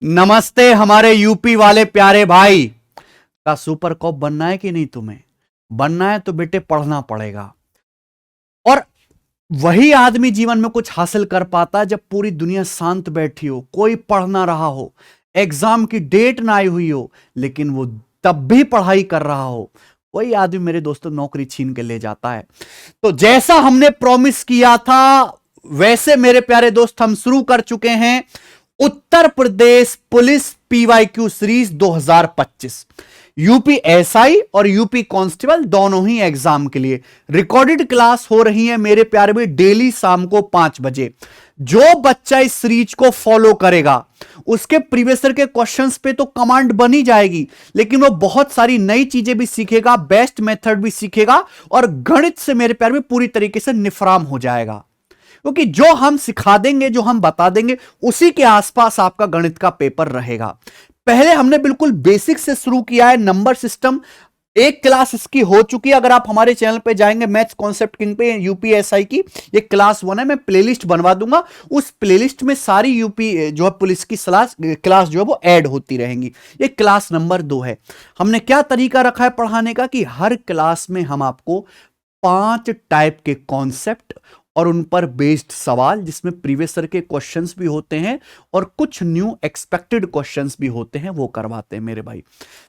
नमस्ते हमारे यूपी वाले प्यारे भाई। का सुपर कॉप बनना है कि नहीं? तुम्हें बनना है तो बेटे पढ़ना पड़ेगा। और वही आदमी जीवन में कुछ हासिल कर पाता है जब पूरी दुनिया शांत बैठी हो, कोई पढ़ ना रहा हो, एग्जाम की डेट ना आई हुई हो, लेकिन वो तब भी पढ़ाई कर रहा हो। वही आदमी मेरे दोस्तों नौकरी छीन के ले जाता है। तो जैसा हमने प्रॉमिस किया था वैसे मेरे प्यारे दोस्त हम शुरू कर चुके हैं Uttar Pradesh police PYQ series 2025। UP SI और यूपी कांस्टेबल दोनों ही एग्जाम के लिए रिकॉर्डेड क्लास हो रही है मेरे प्यारे भाई, डेली शाम को 5 बजे। जो बच्चा इस सीरीज को फॉलो करेगा उसके प्रीवियस ईयर के क्वेश्चंस पे तो कमांड बनी जाएगी, लेकिन वो बहुत सारी नई चीजें भी सीखेगा, बेस्ट मेथड भी सीखेगा और गणित से मेरे प्यारे में पूरी तरीके से निफराम हो जाएगा। क्योंकि जो हम सिखा देंगे, जो हम बता देंगे, उसी के आसपास आपका गणित का पेपर रहेगा। पहले हमने बिल्कुल बेसिक से शुरू किया है, नंबर सिस्टम। एक क्लास इसकी हो चुकी है, अगर आप हमारे चैनल पे जाएंगे मैथ्स कॉन्सेप्ट किंग पे, यूपीएसआई की ये क्लास 1 है। मैं प्लेलिस्ट बनवा दूंगा, उस प्लेलिस्ट में सारी यूपी जो है पुलिस की क्लास जो है वो ऐड होती रहेंगी। ये क्लास नंबर 2 है। हमने क्या तरीका रखा है पढ़ाने का कि हर क्लास में हम आपको 5 टाइप के कॉन्सेप्ट और उन पर बेस्ड सवाल, जिसमें प्रीवियस ईयर के क्वेश्चंस भी होते हैं और कुछ न्यू एक्सपेक्टेड क्वेश्चंस भी होते हैं, वो करवाते हैं मेरे भाई।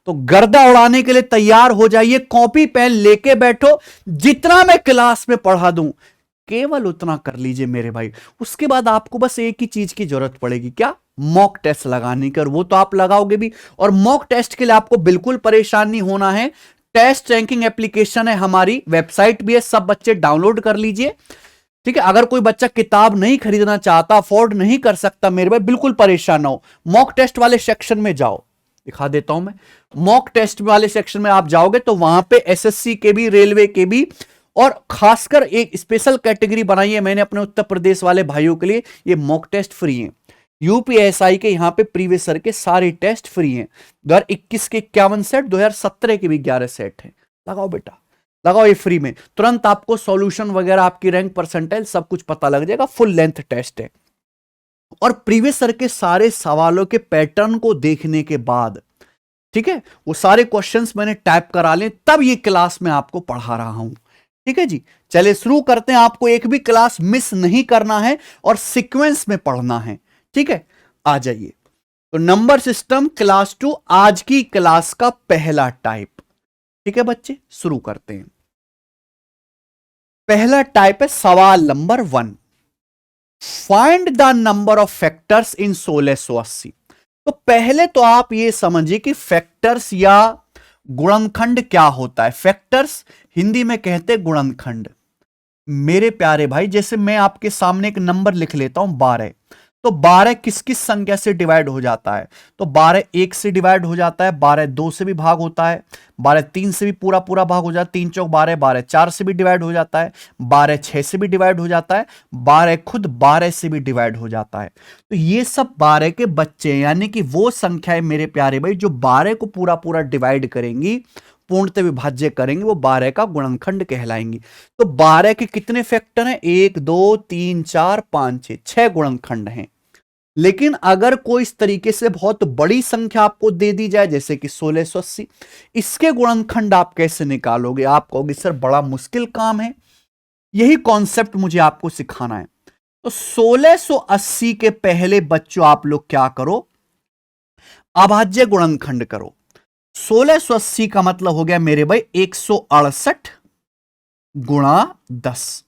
तो गर्दा उड़ाने के लिए तैयार हो जाइए, कॉपी पेन लेके बैठो। जितना मैं क्लास में पढ़ा दूं केवल उतना कर लीजिए मेरे भाई। उसके बाद आपको बस एक ही चीज की जरूरत पड़ेगी, क्या? मॉक टेस्ट लगाने की। और वो तो आप लगाओगे भी, और मॉक टेस्ट के लिए आपको बिल्कुल परेशान नहीं होना है। टेस्ट रैंकिंग एप्लीकेशन है, हमारी वेबसाइट भी है, सब बच्चे डाउनलोड कर लीजिए। ठीक है, अगर कोई बच्चा किताब नहीं खरीदना चाहता, अफोर्ड नहीं कर सकता मेरे भाई, बिल्कुल परेशान ना हो। मॉक टेस्ट वाले सेक्शन में जाओ, दिखा देता हूं मैं। मॉक टेस्ट वाले सेक्शन में आप जाओगे तो वहां पे एसएससी के भी, रेलवे के भी, और खासकर एक स्पेशल कैटेगरी बनाई है मैंने अपने उत्तर प्रदेश वाले भाइयों के लिए। ये मॉक टेस्ट फ्री है। यूपीएसआई के यहां पे प्रीवियस ईयर के सारे टेस्ट फ्री हैं। 2021 के 51 सेट, 2017 के भी 11 सेट हैं। लगाओ बेटा, लगाओ, ये फ्री में। तुरंत आपको सॉल्यूशन वगैरह, आपकी रैंक परसेंटाइल सब कुछ पता लग जाएगा। फुल लेंथ टेस्ट है। और प्रीवियस ईयर के सारे सवालों के पैटर्न को देखने के बाद, ठीक है, वो सारे क्वेश्चंस मैंने टाइप करा ले, तब ये क्लास में आपको पढ़ा रहा हूं। ठीक है जी, चलिए शुरू करते हैं। आपको एक भी क्लास मिस नहीं करना है और सीक्वेंस में पढ़ना है। ठीक है, आ जाइए। तो नंबर सिस्टम क्लास 2 आज की क्लास का पहला टाइप। ठीक है बच्चे, शुरू करते हैं। पहला टाइप है सवाल number 1, find the number of factors in 1680। तो पहले तो आप ये समझिए कि फैक्टर्स या गुणनखंड क्या होता है। फैक्टर्स हिंदी में कहते हैं गुणनखंड। मेरे प्यारे भाई, जैसे मैं आपके सामने एक नंबर लिख लेता हूं 12, तो 12 किस किस संख्या से डिवाइड हो जाता है? तो 12 1 से डिवाइड हो जाता है, 12 2 से भी भाग होता है, 12 3 से भी पूरा पूरा भाग हो जाता है, 3 चौक 12, 12 4 से भी डिवाइड हो जाता है, 12 6 से भी डिवाइड हो जाता है, 12 खुद 12 से भी डिवाइड हो जाता है। तो ये सब 12 के बच्चे, यानी कि वो संख्याएं मेरे प्यारे भाई जो 12 को पूरा पूरा डिवाइड करेंगी, पूर्णतः विभाज्य करेंगे, वो 12 का गुणनखंड कहलाएंगी। तो 12 के कितने फैक्टर हैं? 1 2 3 4 5 6, 6 गुणनखंड हैं। लेकिन अगर कोई इस तरीके से बहुत बड़ी संख्या आपको दे दी जाए, जैसे कि 1680, इसके गुणनखंड आप कैसे निकालोगे? आप कहोगे सर बड़ा मुश्किल काम है। यही कॉन्सेप्ट मुझे आपको सिखाना है। तो 1680 के पहले बच्चों आप लोग क्या करो? अभाज्य गुणनखंड करो। 1680 का मतलब हो गया मेरे भाई 168 गुणा 10।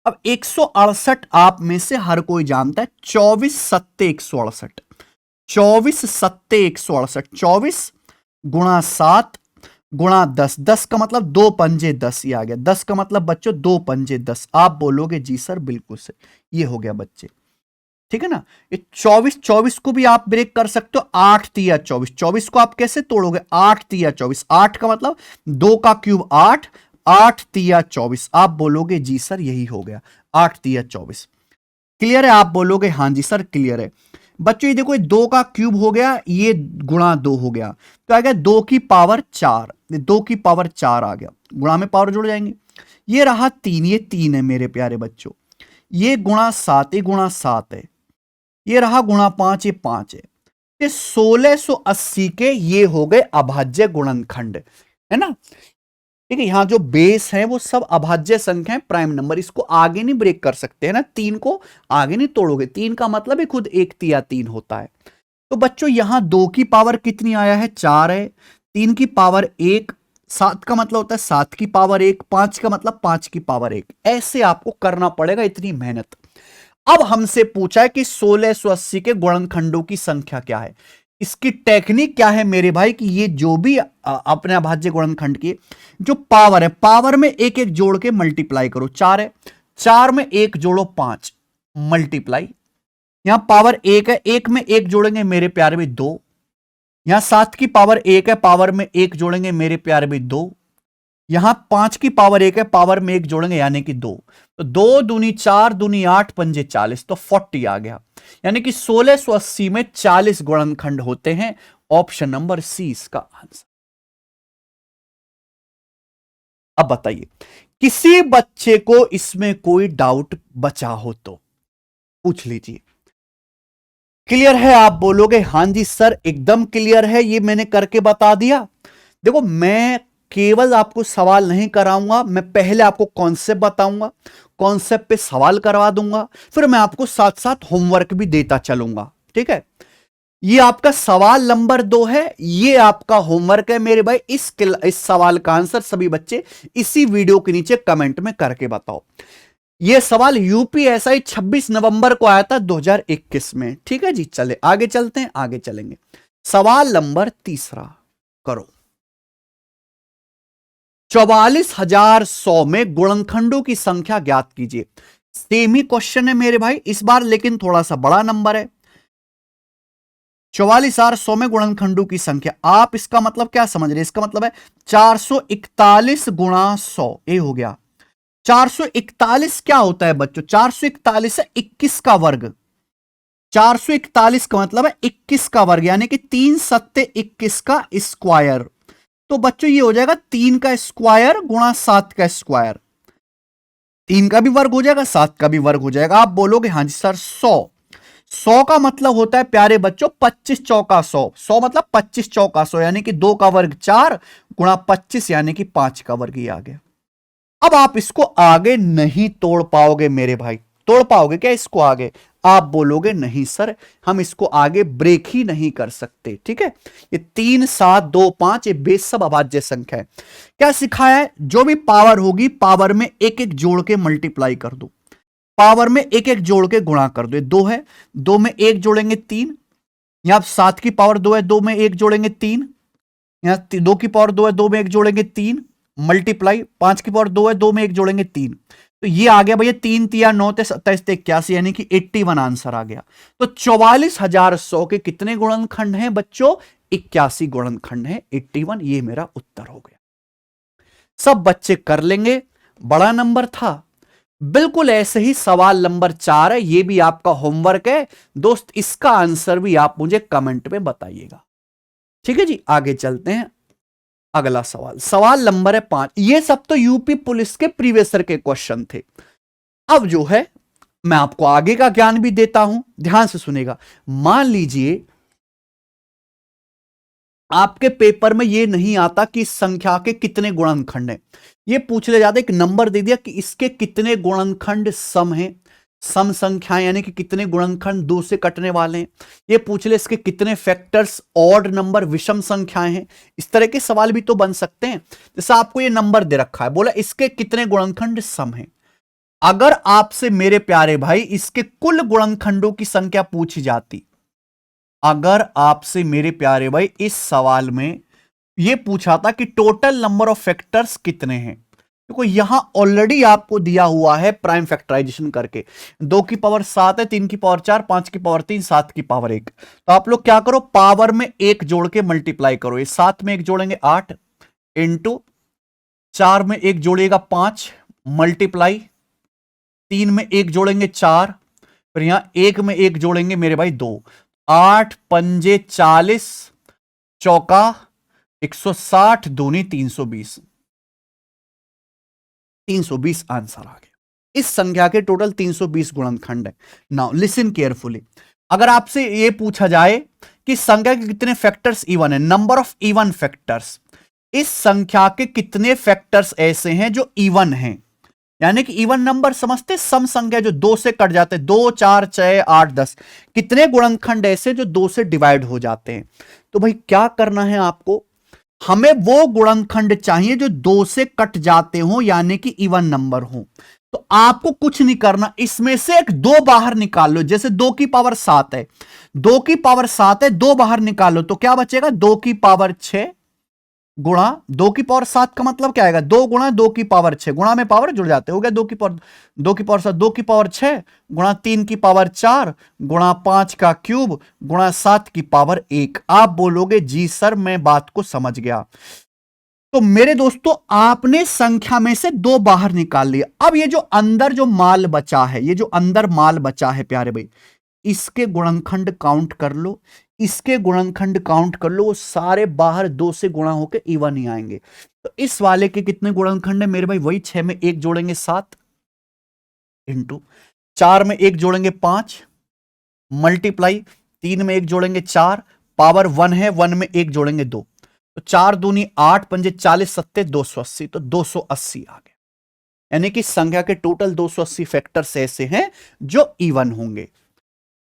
अब 168 आप में से हर कोई जानता है 24 सत्ते 168, 24 सत्ते 168, 24 गुणा 7 गुणा 10, 10 का मतलब 2 पंजे 10, ये आ गया। 10 का मतलब बच्चों 2 पंजे 10। आप बोलोगे जी सर बिल्कुल सही, ये हो गया बच्चे। ठीक है ना? ये 24 24 को भी आप ब्रेक कर सकते हो, 8 तिया 24। 24 को आप कैसे तोड़ोगे? 8 तिया 24, 8 का मतलब 2 का क्यूब 8, 8 तिया 24। आप बोलोगे जी सर यही हो गया, 8 तिया 24। क्लियर है? आप बोलोगे हाँ जी सर क्लियर है। बच्चों ये देखो, ये 2 का क्यूब हो गया, ये गुणा 2 हो गया, तो आ गया 2 की पावर 4, 2 की पावर 4 आ गया। गुणा में पावर जुड़ जाएंगे। ये रहा 3, ये 3 है मेरे प्यारे बच्चों। ये गुणा 7, ये गुणा 7 है। ये रहा गुणा 5, ये 5 है। कि 1680 के ये हो गए अभाज्य गुणनखंड, है ना। ठीक है, यहां जो बेस है वो सब अभाज्य संख्या है, प्राइम नंबर, इसको आगे नहीं ब्रेक कर सकते, है ना। 3 को आगे नहीं तोड़ोगे, 3 का मतलब है खुद 1 तिया 3 होता है। तो बच्चों यहां 2 की पावर कितनी आया है, 4 है, 3 की पावर 1, 7 का मतलब होता है 7 की पावर 1, 5 का मतलब 5 की पावर 1, ऐसे आपको करना पड़ेगा, इतनी मेहनत। अब हमसे पूछा है कि 1680 के गुणनखंडों की संख्या क्या है। इसकी टेक्निक क्या है मेरे भाई, कि ये जो भी अपने अभाज्य गुणनखंड की जो पावर है, पावर में एक एक जोड़ के मल्टीप्लाई करो। 4 है, 4 में एक जोड़ो 5, मल्टीप्लाई। यहां पावर 1 है, 1 में एक जोड़ेंगे मेरे प्यारे भी 2। यहां 7 की पावर 1 है, पावर में एक जोड़ेंगे मेरे प्यारे भी 2। यहां 5 की पावर 1 है, पावर में एक जोड़ेंगे यानी कि 2। तो 2 दूनी 4, दूनी 8, पंजे 40, तो 40 आ गया। यानी कि 1680 में 40 गुणनखंड होते हैं। ऑप्शन नंबर सी इसका आंसर। अब बताइए, किसी बच्चे को इसमें कोई डाउट बचा हो तो पूछ लीजिए। क्लियर है? आप बोलोगे हां जी सर एकदम क्लियर है, ये मैंने करके बता दिया। देखो, मैं केवल आपको सवाल नहीं कराऊंगा, मैं पहले आपको कॉन्सेप्ट बताऊंगा, कॉन्सेप्ट पे सवाल करवा दूंगा, फिर मैं आपको साथ साथ होमवर्क भी देता चलूंगा। ठीक है, ये आपका सवाल नंबर 2 है, ये आपका होमवर्क है मेरे भाई। इस सवाल का आंसर सभी बच्चे इसी वीडियो के नीचे कमेंट में करके बताओ। यह सवाल यूपीएसआई 26 नवंबर को आया था 2021 में। ठीक है जी, चले आगे चलते हैं, आगे चलेंगे। सवाल नंबर 3 करो। 44,100 में गुणनखंडों की संख्या ज्ञात कीजिए। सेम ही क्वेश्चन है मेरे भाई इस बार, लेकिन थोड़ा सा बड़ा नंबर है। 44,100 में गुणनखंडों की संख्या, आप इसका मतलब क्या समझ रहे हैं? इसका मतलब है 441 गुणा 100, ये हो गया। 441 क्या होता है बच्चों? 441 है 21 का वर्ग। 441 का मतलब है 21 का वर्ग, यानी कि 3 सत्ते 21 का स्क्वायर। तो बच्चों ये हो जाएगा 3 का स्क्वायर गुणा 7 का स्क्वायर। 3 का भी वर्ग हो जाएगा, 7 का भी वर्ग हो जाएगा। आप बोलोगे हाँ जी सर 100 का मतलब होता है प्यारे बच्चों 25 चौका 100। 100 मतलब 25 चौका 100, यानी कि 2 का वर्ग 4 गुणा 25 यानी कि 5 का वर्ग ही आ गया। अब आप इसको आगे नहीं तोड़ पाओगे मेरे भाई, तोड़ पाओगे क्या इसको आगे? आप बोलोगे नहीं सर, हम इसको आगे ब्रेक ही नहीं कर सकते। ठीक है, ये 3, 7, 2, 5 ये बेस सब अभाज्य संख्या है। क्या सिखाया है? जो भी पावर होगी पावर में एक एक जोड़ के मल्टीप्लाई कर दो, पावर में एक एक जोड़ के गुणा कर दो। 2 है, 2 में एक जोड़ेंगे 3। यहां 7 की पावर 2 है, 2 में एक जोड़ेंगे 3। यहां 2 की पावर 2 है, 2 में एक जोड़ेंगे 3, मल्टीप्लाई। 5 की पावर 2 है, 2 में एक जोड़ेंगे 3। तो ये आ गया भैया 3 तिया 9 27 81, यानी कि 81 आंसर आ गया। तो 44,100 के कितने गुणनखंड हैं बच्चों? 81 गुणनखंड हैं, 81। ये मेरा उत्तर हो गया। सब बच्चे कर लेंगे, बड़ा नंबर था। बिल्कुल ऐसे ही सवाल नंबर 4 है, ये भी आपका होमवर्क है दोस्त, इसका आंसर भी आप मुझे कमेंट में बताइएगा। ठीक है जी, आगे चलते हैं। अगला सवाल, सवाल नंबर है 5। ये सब तो यूपी पुलिस के प्रीवियस ईयर के क्वेश्चन थे। अब जो है मैं आपको आगे का ज्ञान भी देता हूं, ध्यान से सुनेगा। मान लीजिए आपके पेपर में यह नहीं आता कि इस संख्या के कितने गुणनखंड हैं, यह पूछ ले जाता, एक नंबर दे दिया कि इसके कितने गुणनखंड सम हैं, सम संख्याएं यानी कि कितने गुणनखंड 2 से कटने वाले हैं। ये पूछ ले इसके कितने फैक्टर्स ऑड नंबर विषम संख्याएं हैं। इस तरह के सवाल भी तो बन सकते हैं। जैसे आपको ये नंबर दे रखा है, बोला इसके कितने गुणनखंड सम हैं। अगर आपसे मेरे प्यारे भाई इसके कुल गुणनखंडों की संख्या पूछी जाती, अगर आपसे मेरे प्यारे भाई इस सवाल में यह पूछा था कि टोटल नंबर ऑफ फैक्टर्स कितने हैं, देखो यहां ऑलरेडी आपको दिया हुआ है प्राइम फैक्टराइजेशन करके। 2 की पावर 7 है, 3 की पावर 4, 5 की पावर 3, 7 की पावर 1। तो आप लोग क्या करो, पावर में एक जोड़ के मल्टीप्लाई करो। ये 7 में एक जोड़ेंगे 8 इंटू 4 में एक जोड़ेगा 5 मल्टीप्लाई 3 में एक जोड़ेंगे 4, फिर यहां 1 में एक जोड़ेंगे मेरे भाई 2। 8 पंजे 40 चौका 160 दूनी 320, 320 आंसर आ गया। इस संख्या के टोटल 320 गुणनखंड है। नाउ लिसन केयरफुली, अगर आपसे यह पूछा जाए कि संख्या के कितने फैक्टर्स इवन है, नंबर ऑफ इवन फैक्टर्स। इस संख्या के कितने फैक्टर्स ऐसे हैं जो इवन हैं, यानी कि इवन नंबर समझते, सम संख्या जो 2 से कट जाते हैं, 2 4 6 8 10, कितने गुणनखंड ऐसे जो 2 से डिवाइड हो जाते हैं। तो भाई क्या करना है आपको, हमें वो गुणनखंड चाहिए जो 2 से कट जाते हो, यानी कि इवन नंबर हो। तो आपको कुछ नहीं करना, इसमें से एक 2 बाहर निकाल लो। जैसे 2 की पावर 7 है, 2 की पावर 7 है, 2 बाहर निकाल लो तो क्या बचेगा, 2 की पावर 6 गुणा 2 की पावर 7 का मतलब क्या आएगा, 2 गुणा 2 की पावर 6, गुणा में पावर जुड़ जाते हो गया, 2 की पावर 7, 2 की पावर 6 गुणा 3 की पावर 4 गुणा 5 का क्यूब गुणा 7 की पावर 1। आप बोलोगे जी सर मैं बात को समझ गया। तो मेरे दोस्तों आपने संख्या में से 2 बाहर निकाल लिया। अब ये जो अंदर जो माल बचा है, ये जो अंदर माल बचा है प्यारे भाई, इसके गुणनखंड काउंट कर लो, इसके गुणनखंड काउंट कर लो, वो सारे बाहर 2 से गुणा होकर इवन ही आएंगे। तो इस वाले के कितने गुणनखंड है मेरे भाई, वही 6 में 1 जोड़ेंगे 7 इंटू 4 में 1 जोड़ेंगे 5 मल्टीप्लाई 3 में 1 जोड़ेंगे 4 पावर 1 है, 1 में 1 जोड़ेंगे 2, तो 4 दूनी 8 पंजे 40 सत्ते 280, तो 280 आ गया। यानी कि संख्या के टोटल 280 फैक्टर्स ऐसे हैं जो इवन होंगे।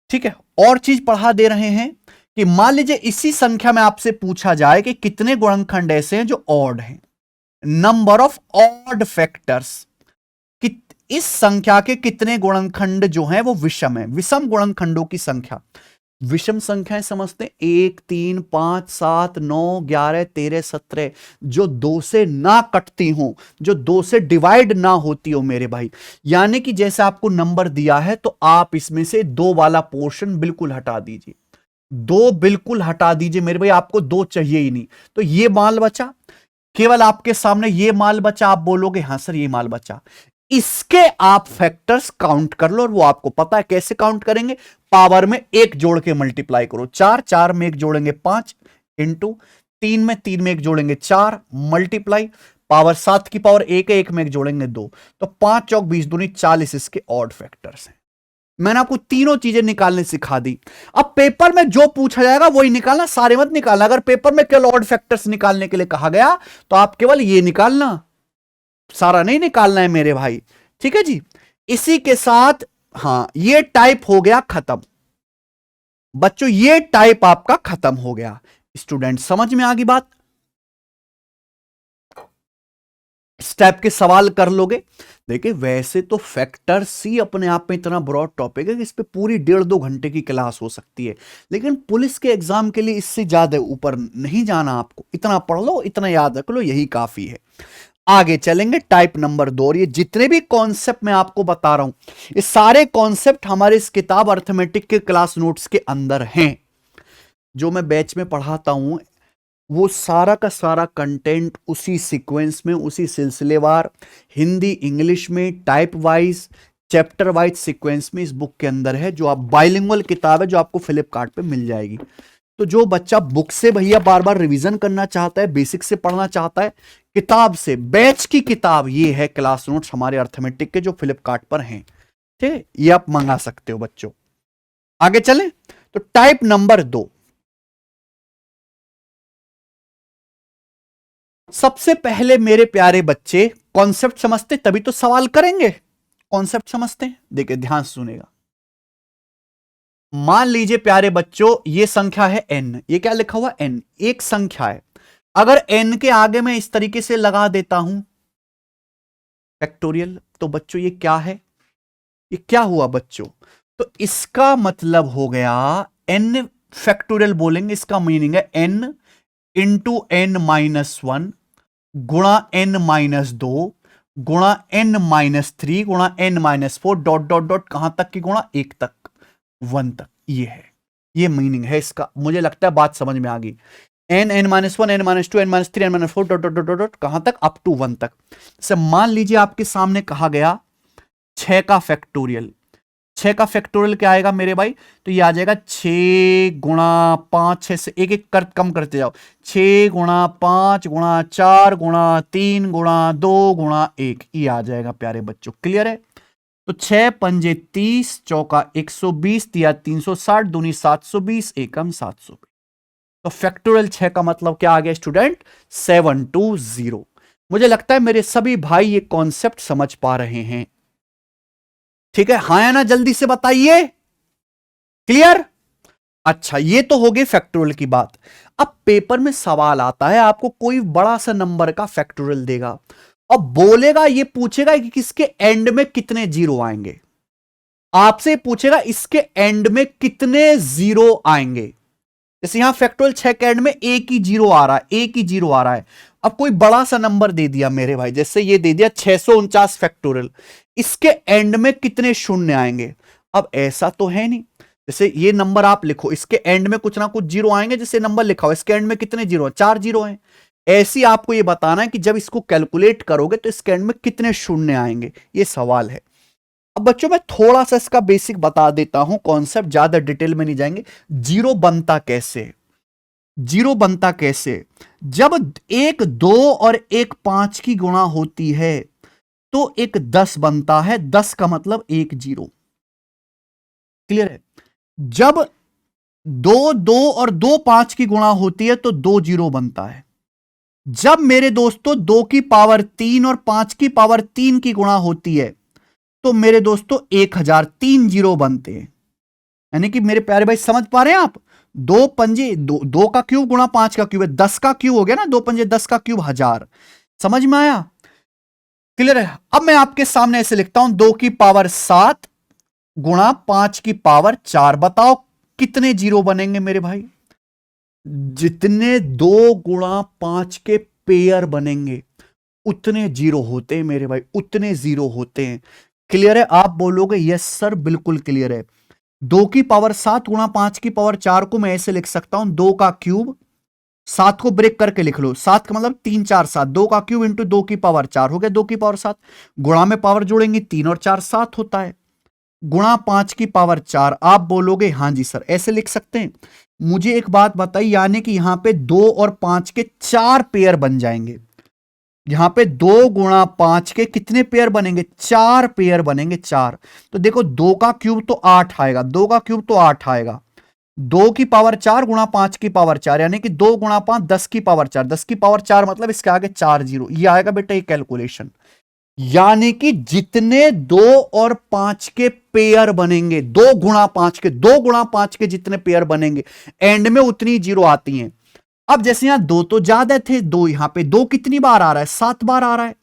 ठीक है, और चीज पढ़ा दे रहे हैं कि मान लीजिए इसी संख्या में आपसे पूछा जाए कि कितने गुणनखंड ऐसे हैं जो ऑड हैं, नंबर ऑफ ऑड फैक्टर्स, कि इस संख्या के कितने गुणनखंड जो हैं वो विषम है, विषम गुणनखंडों की संख्या। विषम संख्याएं समझते हैं 1 3 5 7 9 11 13 17, जो 2 से ना कटती हो, जो 2 से डिवाइड ना होती हो मेरे भाई। यानी कि जैसे आपको नंबर दिया है तो आप इसमें से 2 वाला पोर्शन बिल्कुल हटा दीजिए, 2 बिल्कुल हटा दीजिए मेरे भाई, आपको 2 चाहिए ही नहीं। तो ये माल बचा, केवल आपके सामने ये माल बचा, आप बोलोगे हां सर ये माल बचा, इसके आप फैक्टर्स काउंट कर लो, और वो आपको पता है कैसे काउंट करेंगे, पावर में 1 जोड़ के मल्टीप्लाई करो, 4 4 में 1 जोड़ेंगे 5 इंटू 3 में 1 जोड़ेंगे 4 मल्टीप्लाई पावर 7 की पावर 1 है, 1 में 1 जोड़ेंगे 2, तो 5 चौक 20 दूनी 40 इसके ऑड फैक्टर्स हैं। मैंने आपको तीनों चीजें निकालने सिखा दी। अब पेपर में जो पूछा जाएगा वही निकालना, सारे मत निकालना। अगर पेपर में केवल ऑड फैक्टर्स निकालने के लिए कहा गया तो आप केवल ये निकालना, सारा नहीं निकालना है मेरे भाई। ठीक है जी, इसी के साथ हां ये टाइप हो गया खत्म बच्चों, ये टाइप आपका खत्म हो गया। स्टूडेंट समझ में आ गई बात, इस टाइप के सवाल कर लोगे। देखिए वैसे तो फैक्टर सी अपने आप में इतना ब्रॉड टॉपिक है कि इस पे पूरी 1.5-2 घंटे की क्लास हो सकती है, लेकिन पुलिस के एग्जाम के लिए इससे ज्यादा ऊपर नहीं जाना आपको, इतना पढ़ लो, इतना याद रख लो, यही काफी है। आगे चलेंगे टाइप नंबर 2, और ये जितने भी कॉन्सेप्ट मैं आपको बता रहा हूं, ये सारे कॉन्सेप्ट हमारे इस किताब अर्थमेटिक के क्लास नोट्स के अंदर हैं, जो मैं बैच में पढ़ाता हूं। वो सारा का सारा कंटेंट उसी सीक्वेंस में, उसी सिलसिलेवार, हिंदी इंग्लिश में type wise chapter wise sequence में इस बुक के अंदर है, जो आप बाइलिंगुअल किताब है, जो आपको फ्लिपकार्ट पे मिल जाएगी। तो जो बच्चा बुक से भैया बार बार रिवीजन करना चाहता है, बेसिक से पढ़ना चाहता है, किताब से, बैच की किताब ये है क्लास नोट्स हमारे अर्थमेटिक के, जो फ्लिपकार्ट पर हैं। ठीक है, ये आप मंगा सकते हो बच्चों। आगे चलें तो टाइप नंबर 2, सबसे पहले मेरे प्यारे बच्चे कॉन्सेप्ट समझते तभी तो सवाल करेंगे। कॉन्सेप्ट समझते हैं, देखिए ध्यान से सुनेगा। मान लीजिए प्यारे बच्चों ये संख्या है n, ये क्या लिखा हुआ n, एक संख्या है। अगर n के आगे मैं इस तरीके से लगा देता हूं फैक्टोरियल, तो बच्चों ये क्या है, ये क्या हुआ बच्चों, तो इसका मतलब हो गया n फैक्टोरियल बोलेंगे, इसका मीनिंग है n इंटू n-1 गुणा n-2 गुणा n-3 गुणा n-4 डॉट डॉट डॉट कहां तक की गुणा, 1 तक, 1 तक। ये है, ये मीनिंग है इसका। मुझे लगता है बात समझ में आ गई। n n-1 n-2 n-3 n-4 dot dot dot dot कहां तक, अप टू 1 तक। जैसे मान लीजिए आपके सामने कहा गया 6 का फैक्टोरियल, 6 का फैक्टोरियल क्या आएगा मेरे भाई, तो ये आ जाएगा 6 गुणा 5, 6 से एक एक कर कम करते जाओ, 6 गुणा 5 गुणा 4 गुणा 3 गुणा 2 गुणा 1, ये आ जाएगा प्यारे बच्चों। क्लियर है, तो 6 पंजे 30, चौका 120, या 360, दूनी 720, एकम 720। तो फैक्टोरियल 6 का मतलब क्या आ गया स्टूडेंट? 720। मुझे लगता है मेरे सभी भाई ये कॉन्सेप्ट समझ पा रहे हैं। ठीक है, हाँ या ना, जल्दी से बताइए। क्लियर? अच्छा, ये तो हो गई फैक्टोरियल की बात। अब पेपर में सवाल आता है, आपको कोई बड़ा सा नंबर का फैक्टोरियल देगा और बोलेगा, ये पूछेगा कि किसके एंड में कितने जीरो आएंगे। आपसे पूछेगा इसके एंड में कितने जीरो आएंगे। जैसे यहां फैक्टोरियल 6 के एंड में एक ही जीरो आ रहा है, एक ही जीरो आ रहा है। अब कोई बड़ा सा नंबर दे दिया मेरे भाई, जैसे ये दे दिया 649 फैक्टोरियल, इसके एंड में कितने शून्य आएंगे? अब ऐसा तो है नहीं। जैसे ये नंबर आप लिखो, इसके एंड में कुछ ना कुछ जीरो आएंगे, जैसे नंबर लिखा हो इसके एंड में कितने जीरो है? 4 जीरो हैं। ऐसी आपको ये बताना है कि जब इसको कैलकुलेट करोगे तो इसके एंड में कितने शून्य आएंगे, ये सवाल है। अब बच्चों मैं थोड़ा सा इसका बेसिक बता देता हूं, कॉन्सेप्ट ज्यादा डिटेल में नहीं जाएंगे। जीरो बनता कैसे? जीरो बनता कैसे? जब एक 2 और एक 5 की गुणा होती है तो एक 10 बनता है, 10 का मतलब एक जीरो। क्लियर है? जब 2 2 और 2 5 की गुणा होती है तो 2 जीरो बनता है। जब मेरे दोस्तों 2 की पावर 3 और 5 की पावर 3 की गुणा होती है तो मेरे दोस्तों 1000, 3 जीरो बनते हैं। यानी कि मेरे प्यारे भाई समझ पा रहे हैं आप? दो पंजे दो का क्यूब गुणा 5 का क्यूब है, 10 का क्यूब हो गया ना, 2 पंजे 10 का क्यूब 1000। समझ में आया? क्लियर है? अब मैं आपके सामने ऐसे लिखता हूं, 2 की पावर 7 गुणा 5 की पावर 4। बताओ कितने जीरो बनेंगे मेरे भाई? जितने 2 गुणा 5 के पेयर बनेंगे उतने जीरो होते हैं मेरे भाई, उतने जीरो होते हैं। क्लियर है? आप बोलोगे यस सर, बिल्कुल क्लियर है। 2 की पावर 7 गुणा 5 की पावर 4 को मैं ऐसे लिख सकता हूं, 2 का क्यूब, 7 को ब्रेक करके लिख लो, 7 का मतलब 3 4 7, 2 का क्यूब इंटू 2 की पावर 4 हो गया 2 की पावर 7। गुणा में पावर जोड़ेंगे, 3 और 4 7 होता है, गुणा 5 की पावर 4। आप बोलोगे हां जी सर, ऐसे लिख सकते हैं। मुझे एक बात बताइए, यानी कि यहां पे 2 और 5 के 4 पेयर बन जाएंगे। यहां पे 2 गुणा 5 के कितने पेयर बनेंगे? 4 पेयर बनेंगे, 4। तो देखो 2 का क्यूब तो 8 आएगा, 2 का क्यूब तो 8 आएगा, 2 की पावर 4 गुणा 5 की पावर 4, यानी कि 2 गुणा 5 10 की पावर 4, 10 की पावर 4 मतलब इसके आगे 4 जीरो, ये आएगा बेटा ये कैलकुलेशन। यानी कि जितने 2 और 5 के पेयर बनेंगे, 2 गुणा 5 के, 2 गुणा 5 के जितने पेयर बनेंगे एंड में उतनी जीरो आती हैं। अब जैसे यहां 2 तो ज्यादा थे, 2 यहां पे 2 कितनी बार आ रहा है? 7 बार आ रहा है।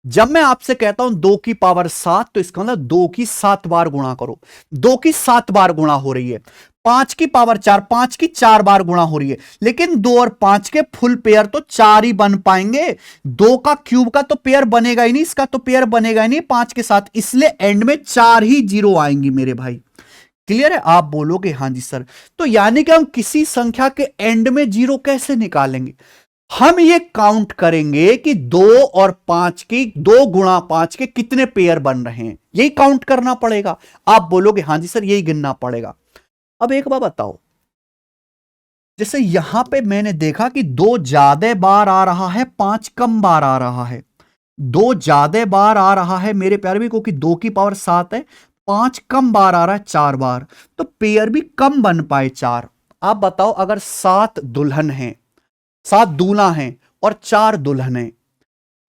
जब मैं आपसे कहता हूं 2 की पावर 7, तो इसका मतलब 2 की 7 बार गुणा करो, 2 की 7 बार गुणा हो रही है। 5 की पावर 4, 5 की 4 बार गुणा हो रही है, लेकिन 2 और 5 के फुल पेयर तो 4 ही बन पाएंगे। 2 का क्यूब का तो पेयर बनेगा ही नहीं, इसका तो पेयर बनेगा ही नहीं 5 के साथ, इसलिए एंड में 4 ही जीरो आएंगी मेरे भाई। क्लियर है? आप बोलोगे हां जी सर। तो यानी कि हम किसी संख्या के एंड में जीरो कैसे निकालेंगे? हम ये काउंट करेंगे कि 2 और 5 की, 2 गुणा 5 के कितने पेयर बन रहे हैं, यही काउंट करना पड़ेगा। आप बोलोगे हां जी सर, यही गिनना पड़ेगा। अब एक बात बताओ, जैसे यहां पे मैंने देखा कि 2 ज्यादा बार आ रहा है, 5 कम बार आ रहा है। 2 ज्यादा बार आ रहा है मेरे प्यारे भी, क्योंकि 2 की पावर 7 है, 5 कम बार आ रहा है 4 बार, तो पेयर भी कम बन पाए 4। आप बताओ, अगर 7 दुल्हन है, 7 दूल्हा हैं और 4 दुल्हन हैं,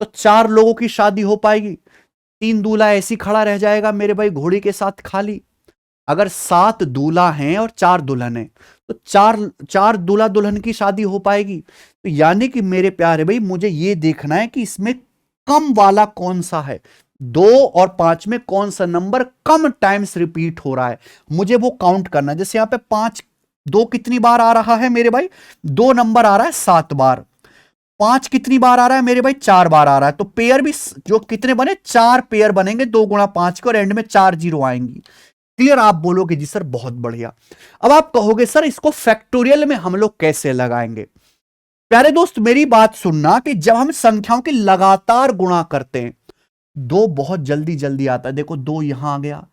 तो 4 लोगों की शादी हो पाएगी? 3 दूल्हा ऐसी खड़ा रह जाएगा मेरे भाई घोड़ी के साथ खाली। अगर 7 दूल्हा हैं और 4 दुल्हन हैं, तो चार दूल्हा दुल्हन की शादी हो पाएगी। तो यानी कि मेरे प्यारे भाई, मुझे यह देखना है कि इसमें कम वाला कौन सा है, 2 और 5 में कौन सा नंबर कम टाइम्स रिपीट हो रहा है, मुझे वो काउंट करना है। जैसे यहां पे 5 2 कितनी बार आ रहा है मेरे भाई? 2 नंबर आ रहा है 7 बार। 5 कितनी बार आ रहा है मेरे भाई? 4 बार आ रहा है। तो पेयर भी जो कितने बने? 4 पेयर बनेंगे 2 गुणा 5 के, और एंड में 4 जीरो आएंगी। क्लियर? आप बोलोगे जी सर बहुत बढ़िया। अब आप कहोगे सर इसको फैक्टोरियल में हम लोग कैसे लगाएंगे? प्यारे दोस्त मेरी बात सुनना, कि जब हम संख्याओं की लगातार गुणा करते हैं, 2 बहुत जल्दी जल्दी आता है। देखो 2 यहां आ गया,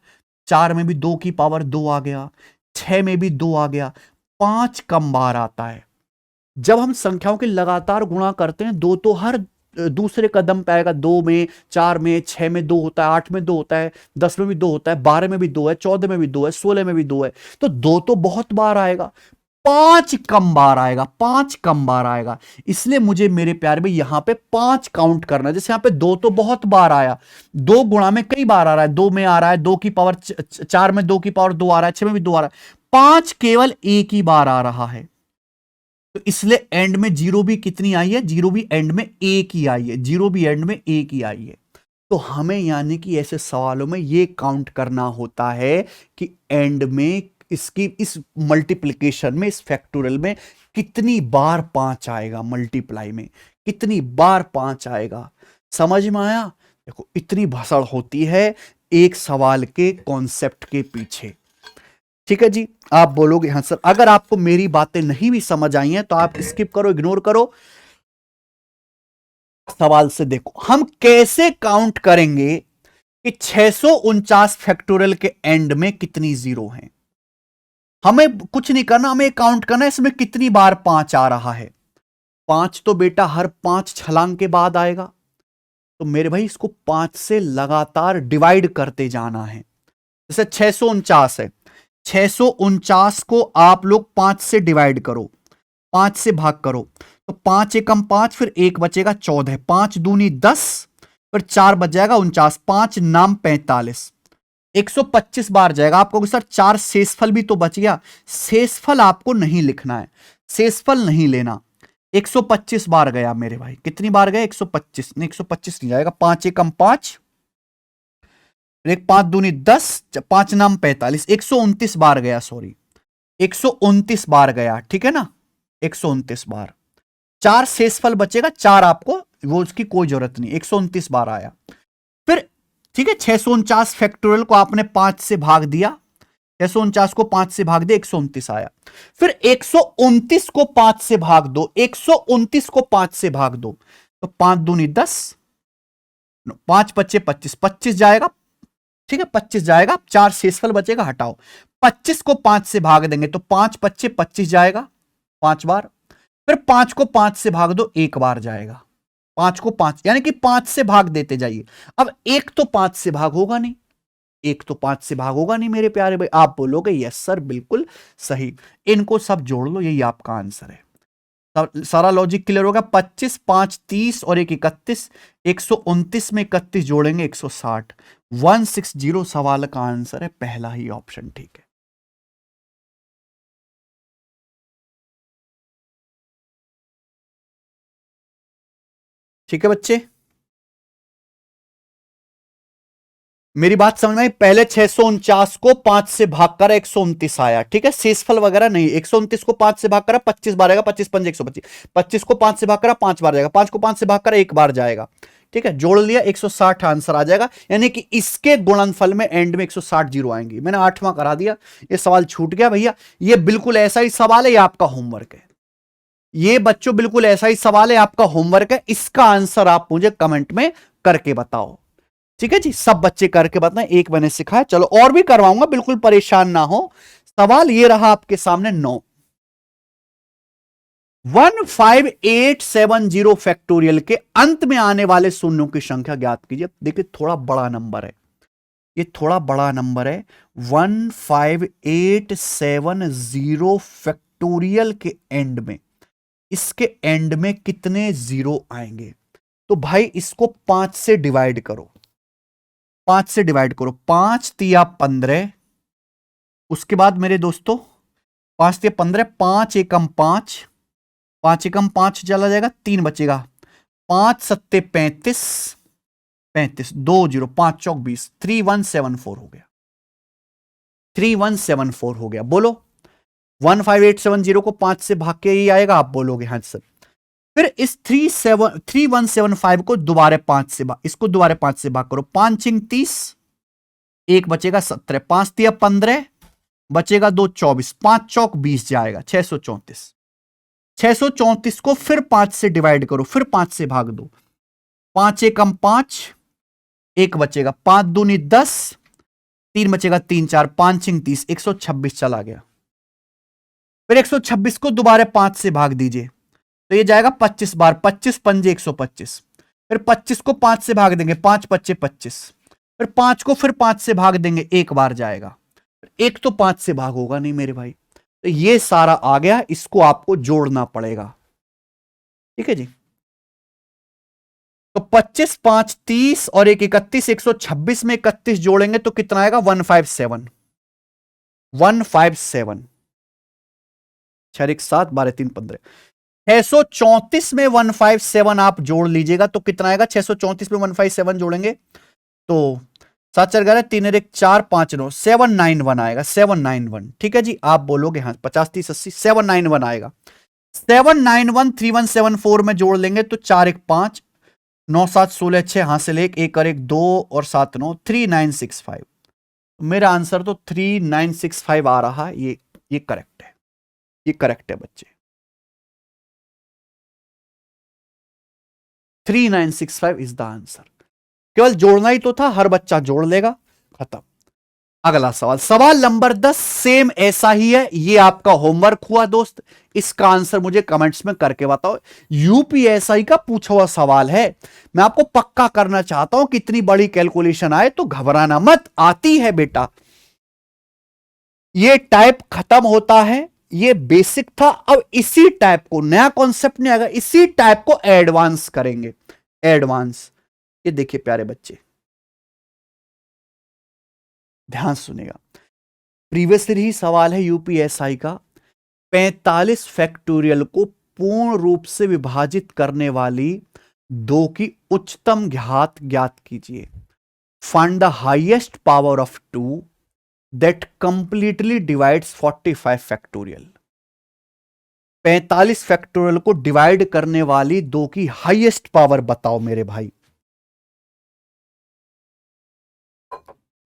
4 में भी 2 की पावर 2 आ गया, 6 में भी 2 आ गया, 5 कम बार आता है। जब हम संख्याओं के लगातार गुणा करते हैं, 2 तो हर दूसरे कदम पे आएगा, 2 में, 4 में, 6 में 2 होता है, 8 में 2 होता है, 10 में भी 2 होता है, 12 में भी 2 है, 14 में भी 2 है, 16 में भी 2 है, तो 2 तो बहुत बार आएगा, 5 कम बार आएगा, 5 कम बार आएगा। इसलिए मुझे मेरे प्यारे भाई यहां पे 5 काउंट करना है। जैसे यहां पे 2 तो बहुत बार आया, 2 गुणा में कई बार आ रहा है, 2 में आ रहा है 2 की पावर 4 में 2 की पावर 2 आ रहा है, 6 में भी 2 आ रहा है, 5 केवल एक ही बार आ रहा है। तो इसलिए एंड में जीरो भी कितनी आई है, जीरो भी एंड में एक ही आई है, जीरो भी एंड में एक ही आई है। तो हमें यानी कि ऐसे सवालों में ये काउंट करना होता है कि एंड में इसकी इस मल्टीप्लिकेशन में, इस फैक्टोरियल में कितनी बार 5 आएगा, मल्टीप्लाई में कितनी बार 5 आएगा। समझ में आया? देखो इतनी भसड़ होती है एक सवाल के कॉन्सेप्ट के पीछे। ठीक है जी, आप बोलोगे हाँ सर, अगर आपको मेरी बातें नहीं भी समझ आई हैं तो आप स्किप करो, इग्नोर करो, सवाल से देखो हम कैसे काउंट करेंगे कि 649 फैक्टोरियल के एंड में कितनी जीरो हैं। हमें कुछ नहीं करना, हमें काउंट करना है इसमें कितनी बार 5 आ रहा है। 5 तो बेटा हर 5 छलांग के बाद आएगा, तो मेरे भाई इसको 5 से लगातार डिवाइड करते जाना है। जैसे 649 है, 649 को आप लोग 5 से डिवाइड करो, 5 से भाग करो, तो 5 एकम 5, फिर 1 बचेगा 14, 5 दूनी 10, फिर 4 बच जाएगा 49, 5 नाम 45, 125 बार जाएगा। आपको सर 4 शेषफल भी तो बच गया, शेषफल आपको नहीं लिखना है, शेषफल नहीं लेना। 125 बार गया मेरे भाई, कितनी बार गया 125, नहीं 125 नहीं जाएगा, 5 एकम 5, एक 5 दूनी 10, 5 नाम 45, 129 बार गया, सॉरी 129 बार गया, ठीक है ना, 129 बार। 4 शेषफल बचेगा, 4 आपको वो उसकी कोई जरूरत नहीं, 129 बार आया। फिर ठीक है, 649 फैक्टोरियल को आपने 5 से भाग दिया, 649 को 5 से भाग दिया, 129 आया। फिर 129 को 5 से भाग दो, 129 को 5 से भाग दो, तो 5 दूनी 10, 5 बचे 25, 25 जाएगा, ठीक है 25 जाएगा, 4 शेषफल बचेगा, हटाओ, 25 को 5 से भाग देंगे तो 5 बच्चे 25 जाएगा 5 बार, फिर 5 को 5 से भाग दो, 1 बार जाएगा, 5 को 5 यानी कि 5 से भाग देते जाइए। अब 1 तो 5 से भाग होगा नहीं, 1 तो 5 से भाग होगा नहीं मेरे प्यारे भाई। आप बोलोगे यस सर बिल्कुल सही, इनको सब जोड़ लो, यही आपका आंसर है। सारा लॉजिक क्लियर होगा। 25, 5 30 और 1 31, 129 में 31 जोड़ेंगे 160, 160 सवाल का आंसर है पहला ही ऑप्शन, ठीक है। ठीक है बच्चे, मेरी बात समझ में आई? पहले 649 को 5 से भाग कर 129 आया, ठीक है, शेषफल वगैरह नहीं। 129 को 5 से भाग कर 25 बार आएगा, 25 पंजे 125, 25 को 5 से भाग कर 5 बार जाएगा, 5 को 5 से भाग कर 1 बार जाएगा, ठीक है, जोड़ लिया 160 आंसर आ जाएगा। यानी कि इसके गुणनफल में एंड में 160 जीरो आएंगी। मैंने 8वां करा दिया, ये सवाल छूट गया भैया, ये बिल्कुल ऐसा ही सवाल है, ये आपका होमवर्क है, ये बच्चों बिल्कुल ऐसा ही सवाल है, आपका होमवर्क है। इसका आंसर आप मुझे कमेंट में करके बताओ, ठीक है जी, सब बच्चे करके बताएं, एक मैंने सिखाया, चलो और भी करवाऊंगा, बिल्कुल परेशान ना हो। सवाल ये रहा आपके सामने 9, 15870 फैक्टोरियल के अंत में आने वाले शून्यों की संख्या ज्ञात कीजिए। देखिए थोड़ा बड़ा नंबर है, ये थोड़ा बड़ा नंबर है, 15870 फैक्टोरियल के एंड में, इसके एंड में कितने जीरो आएंगे? तो भाई इसको 5 से डिवाइड करो, 5 से डिवाइड करो, 5 तिया 15, उसके बाद मेरे दोस्तों 5 तिया 15, 5 एकम 5, 5 एकम 5 चला जाएगा, 3 बचेगा, 5 सत्ते 35, 35 2 जीरो, 5 चौक 20, 3174 हो गया, 3174 हो गया। बोलो 15870 को 5 से भाग के ही आएगा, आप बोलोगे हाँ सर। फिर इस 3175 को दोबारा 5 से भाग, इसको दोबारा 5 से भाग करो, 5 चिंग 30, 1 बचेगा 17, 5 तिया 15, बचेगा 2 24, 5 चौक 20 जाएगा, 634, 634 को फिर 5 से डिवाइड करो, फिर 5 से भाग दो, 5 एकम 5, 1 बचेगा, 5 दूनी 10, 3 बचेगा 3 4, 5 चिंग 30, 126 चला गया। फिर 126 को दोबारा 5 से भाग दीजिए, तो ये जाएगा 25 बार, 25 पंजे 125, फिर 25 को 5 से भाग देंगे, 5 25 25, फिर 5 को फिर 5 से भाग देंगे, एक बार जाएगा, एक तो 5 से भाग होगा नहीं मेरे भाई। तो ये सारा आ गया, इसको आपको जोड़ना पड़ेगा, ठीक है जी। तो 25 5 30 और एक 31, 126 में 31 जोड़ेंगे तो कितना आएगा, 157, 157, 6 1 7 12 3 15, 634 में 157 आप जोड़ लीजिएगा तो कितना आएगा, 634 में 157 जोड़ेंगे तो 7 4 11 3 1 4 5 9, 791 आएगा, 791, ठीक है जी। आप बोलोगे हाँ 50 30 80, 791 आएगा। 791 3174 में जोड़ लेंगे तो 4 1 5 9 7 16 6 हासिल 1 1 और 1 2 और 7 9, 3965। मेरा आंसर तो 3965 आ रहा है, ये करेक्ट है, ये करेक्ट है बच्चे, 3965 इज द आंसर। केवल जोड़ना ही तो था, हर बच्चा जोड़ लेगा, खत्म। अगला सवाल, सवाल नंबर 10 सेम ऐसा ही है, ये आपका होमवर्क हुआ दोस्त, इसका आंसर मुझे कमेंट्स में करके बताओ। यूपीएसआई का पूछा हुआ सवाल है, मैं आपको पक्का करना चाहता हूं कि इतनी बड़ी कैलकुलेशन आए तो घबराना मत, आती है बेटा। ये टाइप खत्म होता है, ये बेसिक था, अब इसी टाइप को, नया कॉन्सेप्ट नहीं आएगा, इसी टाइप को एडवांस करेंगे, एडवांस। ये देखिए प्यारे बच्चे, ध्यान सुनेगा, प्रीवियस ही सवाल है यूपीएसआई का, 45 फैक्टोरियल को पूर्ण रूप से विभाजित करने वाली 2 की उच्चतम घात ज्ञात कीजिए। Find the highest power of 2 that completely divides 45 factorial. 45 factorial को डिवाइड करने वाली 2 की हाईएस्ट पावर बताओ मेरे भाई।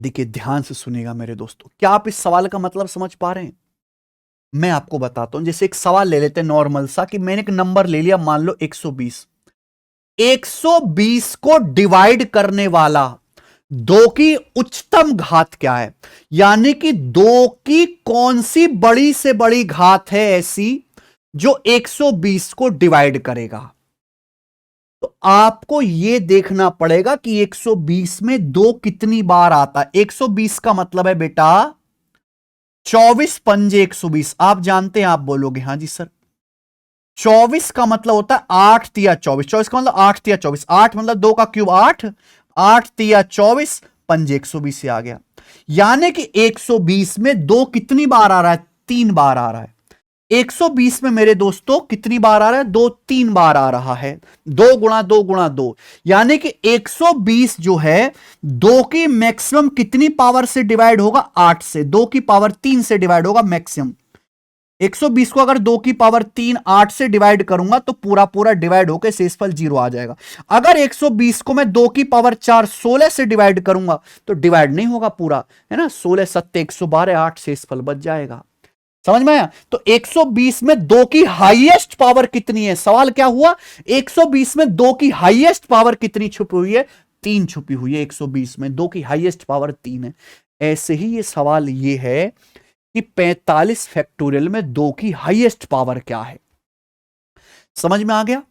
देखिए ध्यान से सुनिएगा मेरे दोस्तों, क्या आप इस सवाल का मतलब समझ पा रहे हैं? मैं आपको बताता हूं, जैसे एक सवाल ले लेते हैं नॉर्मल सा, कि मैंने एक नंबर ले लिया, मान लो 120, 120 को डिवाइड करने वाला 2 की उच्चतम घात क्या है, यानी कि 2 की कौन सी बड़ी से बड़ी घात है ऐसी जो 120 को डिवाइड करेगा। तो आपको यह देखना पड़ेगा कि 120 में 2 कितनी बार आता है। 120 का मतलब है बेटा 24 पंजे 120, आप जानते हैं, आप बोलोगे हाँ जी सर। 24 का मतलब होता है 8 तिया 24, 24 का मतलब 8 तिया 24, 8 मतलब 2 का क्यूब 8, 8 तिया 24 पंजे 120 से आ गया। यानी कि 120 में 2 कितनी बार आ रहा है, 3 बार आ रहा है। 120 में मेरे दोस्तों कितनी बार आ रहा है, 2 3 बार आ रहा है, 2 गुणा 2 गुणा 2, यानी कि 120 जो है 2 की मैक्सिमम कितनी पावर से डिवाइड होगा, 8 से, 2 की पावर 3 से डिवाइड होगा मैक्सिमम। 120 को अगर 2 की पावर 3 8 से डिवाइड करूंगा तो पूरा पूरा डिवाइड होकर शेषफल 0 आ जाएगा। अगर 120 को मैं 2 की पावर 4 16 से डिवाइड करूंगा तो डिवाइड नहीं होगा पूरा, है ना, 16 7 112 8 शेषफल बच जाएगा। समझ में आया? तो 120 में 2 की हाईएस्ट पावर कितनी है, सवाल क्या हुआ, 120 में 2 की हाईएस्ट पावर कितनी छुपी हुई है, 3 छुपी हुई है। 120 में 2 की हाईएस्ट पावर 3 है। ऐसे ही ये सवाल ये है कि 45 फैक्टोरियल में 2 की हाईएस्ट पावर क्या है। समझ में आ गया?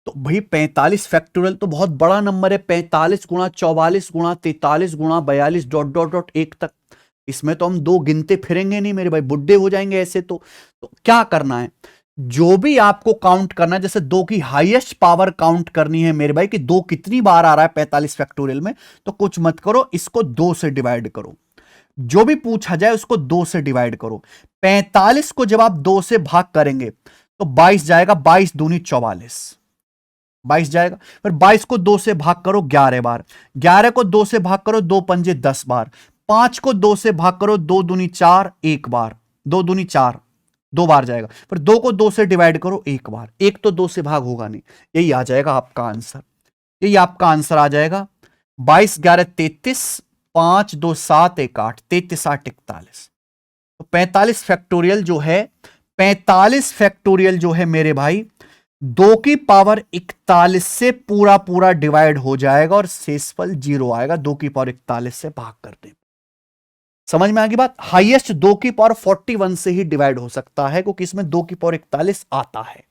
तो भाई 45 फैक्टोरियल तो बहुत बड़ा नंबर है, 45 गुणा 44 गुणा 43 गुणा 42 डॉट डॉट डॉट 1 तक। इसमें तो हम 2 गिनते फिरेंगे नहीं मेरे भाई, बुड्ढे हो जाएंगे ऐसे। तो क्या करना है, जो भी आपको काउंट करना है, जैसे 2 की हाईएस्ट पावर काउंट करनी है मेरे भाई कि 2 कितनी बार आ रहा है 45 फैक्टोरियल में, तो कुछ मत करो, इसको 2 से डिवाइड करो। जो भी पूछा जाए उसको 2 से डिवाइड करो। 45 को जब आप 2 से भाग करेंगे तो 22 जाएगा, 22 दूनी 44, 22 जाएगा। फिर 22 को 2 से भाग करो 11 बार, 11 को 2 से भाग करो 2 पंजे 10 बार, 5 को 2 से भाग करो 2 दूनी 4 1 बार, 2 दूनी 4 2 बार जाएगा। फिर 2 को 2 से डिवाइड करो 1 बार, 1 तो 2 से भाग होगा नहीं। यही आ जाएगा आपका आंसर, यही आपका आंसर आ जाएगा। 22 11 33, 5 2 7 1 8, 33 8 41। तो 45 फैक्टोरियल जो है, 45 फैक्टोरियल जो है मेरे भाई 2 की पावर 41 से पूरा पूरा डिवाइड हो जाएगा और शेषफल 0 आएगा 2 की पावर 41 से भाग करने। समझ में आ गई बात? हाईएस्ट 2 की पावर 41 से ही डिवाइड हो सकता है क्योंकि इसमें 2 की पावर 41 आता है।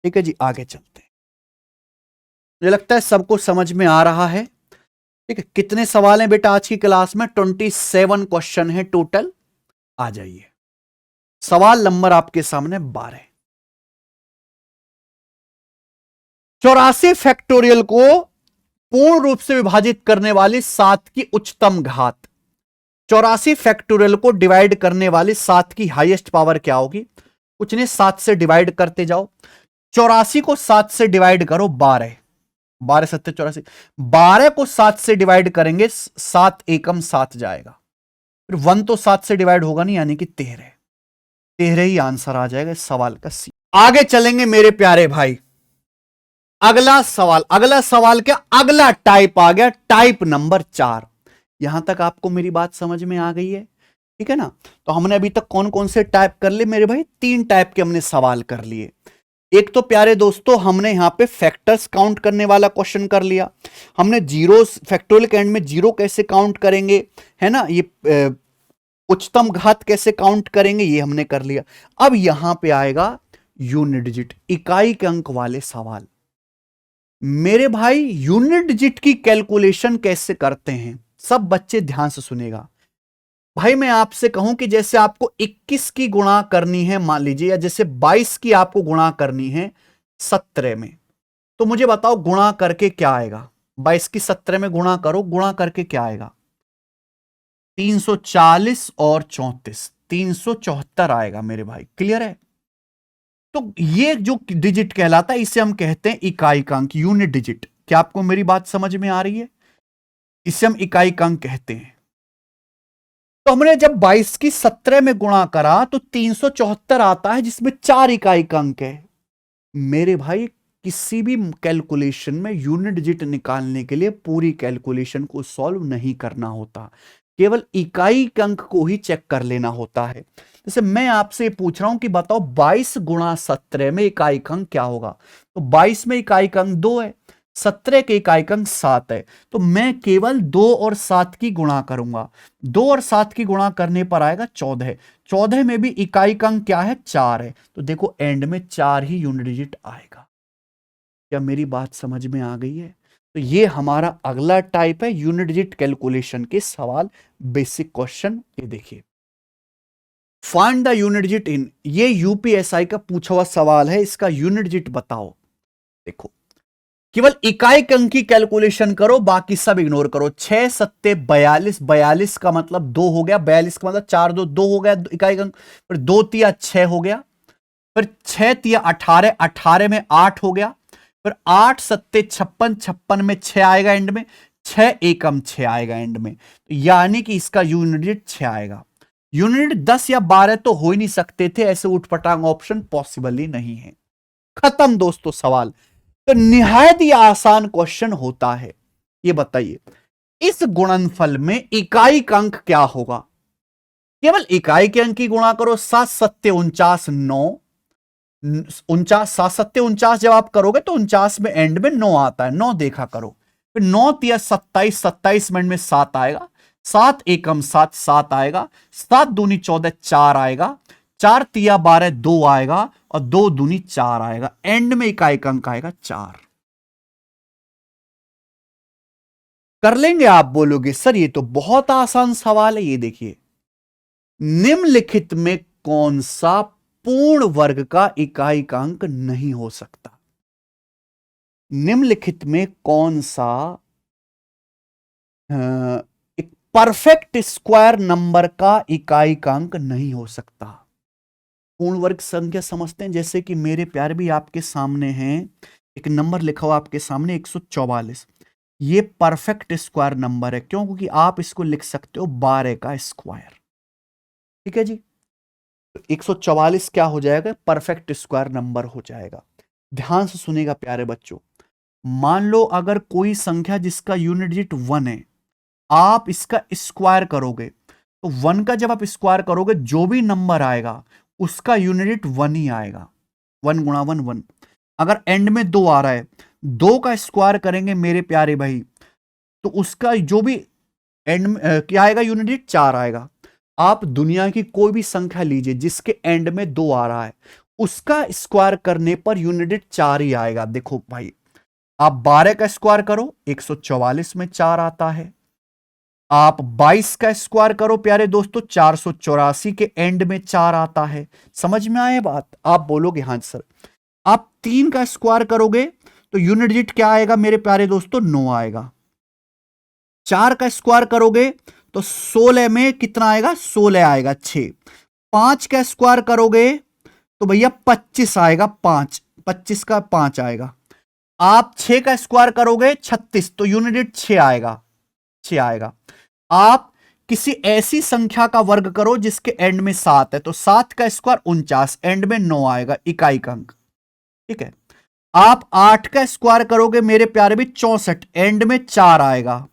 ठीक है जी, आगे चलते हैं। मुझे लगता है सबको समझ में आ रहा है। ठीक है, कितने सवाल हैं बेटा आज की क्लास में? 27 क्वेश्चन है टोटल। आ जाइए, सवाल नंबर आपके सामने 12। 84 फैक्टोरियल को पूर्ण रूप से विभाजित करने वाली 7 की उच्चतम घात। 84 फैक्टोरियल को डिवाइड करने वाली 7 की हाईएस्ट पावर क्या होगी? कुछ नहीं, 7 से डिवाइड करते जाओ। 84 को 7 से डिवाइड करो, 12। 12 सत्ते 84। 12 को 7 से डिवाइड करेंगे, 7 एकम 7 जाएगा। फिर 1 तो 7 से डिवाइड होगा नहीं, यानी कि 13। 13 ही आंसर आ जाएगा इस सवाल का सी। आगे चलेंगे मेरे प्यारे भाई। अगला सवाल क्या? अगला टाइप आ गया, टाइप नंबर 4। यहां तक आपको मेरी बात समझ में आ गई है? ठीक है ना? तो हमने अभी तक कौन कौन से टाइप कर लिए मेरे भाई? 3 टाइप के हमने सवाल कर लिए। एक तो प्यारे दोस्तों हमने यहां पे फैक्टर्स काउंट करने वाला क्वेश्चन कर लिया। हमने जीरो, फैक्टोरियल के एंड में जीरो कैसे काउंट करेंगे, है ना, ये उच्चतम घात कैसे काउंट करेंगे, ये हमने कर लिया। अब यहां पे आएगा यूनिट डिजिट, इकाई के अंक वाले सवाल। मेरे भाई यूनिट डिजिट की कैलकुलेशन कैसे करते हैं, सब बच्चे ध्यान से सुनेगा। भाई मैं आपसे कहूं कि जैसे आपको 21 की गुणा करनी है मान लीजिए, या जैसे 22 की आपको गुणा करनी है 17 में, तो मुझे बताओ गुणा करके क्या आएगा? 22 की 17 में गुणा करो, गुणा करके क्या आएगा? 340 और 34, 374 आएगा मेरे भाई। क्लियर है? तो ये जो डिजिट कहलाता है इसे हम कहते हैं इकाई का अंक, यूनिट डिजिट। क्या आपको मेरी बात समझ में आ रही है? इसे हम इकाई का अंक कहते हैं। तो हमने जब 22 की 17 में गुणा करा तो 374 आता है, जिसमें 4 इकाई का अंक है। मेरे भाई किसी भी कैलकुलेशन में यूनिट डिजिट निकालने के लिए पूरी कैलकुलेशन को सॉल्व नहीं करना होता, केवल इकाई के अंक को ही चेक कर लेना होता है। जैसे मैं आपसे पूछ रहा हूं कि बताओ 22 गुणा 17 में इकाई का अंक क्या होगा? तो 22 में इकाई का अंक 2 है, 17 के इकाई का अंक 7 है, तो मैं केवल 2 और 7 की गुणा करूंगा। 2 और 7 की गुणा करने पर आएगा 14। 14 में भी इकाई का अंक क्या है? 4 है। तो देखो एंड में 4 ही यूनिट डिजिट आएगा। क्या मेरी बात समझ में आ गई है? तो ये हमारा अगला टाइप है यूनिट डिजिट कैलकुलेशन के सवाल, बेसिक क्वेश्चन। ये देखिए, find the unit digit in, ये यूपीएसआई का पूछा हुआ सवाल है, इसका यूनिट डिजिट बताओ। देखो केवल इकाई के अंक की कैलकुलेशन करो, बाकी सब इग्नोर करो। 6 सत्ते 42, 42 का मतलब 2 हो गया, 42 का मतलब 4 2 2 हो गया इकाई का अंक। फिर 2 तिया 6 हो गया, फिर 6 तिया 18, 18 में 8 हो गया, फिर 8 सत्ते 56, 56 में 6 आएगा एंड में, 6 एकम 6 आएगा एंड में। तो यानी कि इसका यूनिट डिजिट 6 आएगा। यूनिट 10 या 12 तो हो ही नहीं सकते थे, ऐसे उठपटांग ऑप्शन पॉसिबल ही नहीं है। खत्म दोस्तों सवाल। तो निहायत ही आसान क्वेश्चन होता है। ये बताइए इस गुणनफल में इकाई का अंक क्या होगा? केवल इकाई के अंक की गुणा करो, 7 सत्ते 49, 9 49, 7 सत्ते 49 जब आप करोगे तो 49 में एंड में 9 आता है, 9 देखा करो। फिर 9 तिया 27, 27 में एंड में 7 आएगा, 7 एकम 7, 7 आएगा, 7 दूनी 14, 4 आएगा, 4 तिया 12, 2 आएगा, और 2 दूनी 4 आएगा, एंड में इकाई का अंक आएगा 4। कर लेंगे? आप बोलोगे सर ये तो बहुत आसान सवाल है। ये देखिए, निम्नलिखित में कौन सा पूर्ण वर्ग का इकाई का अंक नहीं हो सकता? निम्नलिखित में कौन सा एक परफेक्ट स्क्वायर नंबर का इकाई का अंक नहीं हो सकता? पूर्ण वर्ग संख्या समझते हैं, जैसे कि मेरे प्यार भी आपके सामने हैं, एक नंबर लिखा हुआ आपके सामने 144। ये परफेक्ट स्क्वायर नंबर है, क्यों? क्योंकि आप इसको लिख सकते हो 12 का स्क्वायर। ठीक है जी, तो 144 क्या हो जाएगा? परफेक्ट स्क्वायर नंबर हो जाएगा। ध्यान से सुनेगा प्यारे बच्चों। मान लो अगर कोई संख्या जिसका यूनिट डिजिट 1 है, आप इसका स्क्वायर करोगे, तो 1 का जब आप स्क्वायर करोगे जो भी नंबर आएगा उसका यूनिट डिजिट 1 ही आएगा। 1 गुणा 1 1। अगर एंड में 2 आ रहा है, 2 का स्क्वायर करेंगे मेरे प्यारे भाई, तो उसका जो भी एंड में क्या आएगा? यूनिट डिजिट 4 आएगा। आप दुनिया की कोई भी संख्या लीजिए जिसके एंड में 2 आ रहा है, उसका स्क्वायर करने पर यूनिट डिजिट 4 ही आएगा। देखो भाई, आप 12 का स्क्वायर करो 144 में 4 आता है। आप 22 का स्क्वायर करो प्यारे दोस्तों 484 के एंड में 4 आता है। समझ में आए बात? आप बोलोगे हाँ सर। आप 3 का स्क्वायर करोगे तो यूनिट डिजिट क्या आएगा मेरे प्यारे दोस्तों? 9 आएगा। 4 का स्क्वायर करोगे तो 16 में कितना आएगा? 16 आएगा 6। 5 का स्क्वायर करोगे तो भैया 25 आएगा। 25 का 5 आएगा। आप 6 का स्क्वायर करोगे 36 तो यूनिट डिजिट 6 आएगा। 6 आएगा। आप किसी ऐसी संख्या का वर्ग करो जिसके एंड में 7 है तो 7 का स्क्वायर 49, एंड में 9 आएगा, इकाई का अंक। ठीक है। आप 8 का स्क्वायर करोगे मेरे प्यारे भी 64, एंड में 4 आएगा।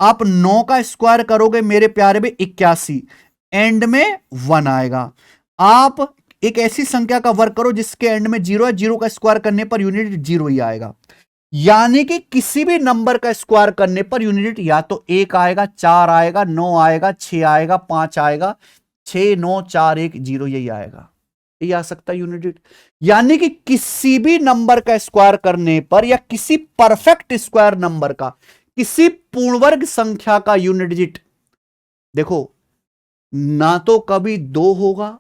आप 9 का स्क्वायर करोगे मेरे प्यारे भी 81, एंड में 1 आएगा। आप एक ऐसी संख्या का वर्ग करो जिसके एंड में 0 है, 0 का स्क्वायर करने पर यूनिट 0 ही आएगा। यानी कि किसी भी नंबर का स्क्वायर करने पर यूनिट या तो 1 आएगा, 4 आएगा, 9 आएगा, 6 आएगा, 5 आएगा, 6 9 4 1 0 यही आएगा। यही आ सकता है यूनिट। यानी कि किसी भी नंबर का स्क्वायर करने पर या किसी परफेक्ट स्क्वायर नंबर का, किसी पूर्णवर्ग संख्या का यूनिट डिजिट देखो ना तो कभी 2 होगा,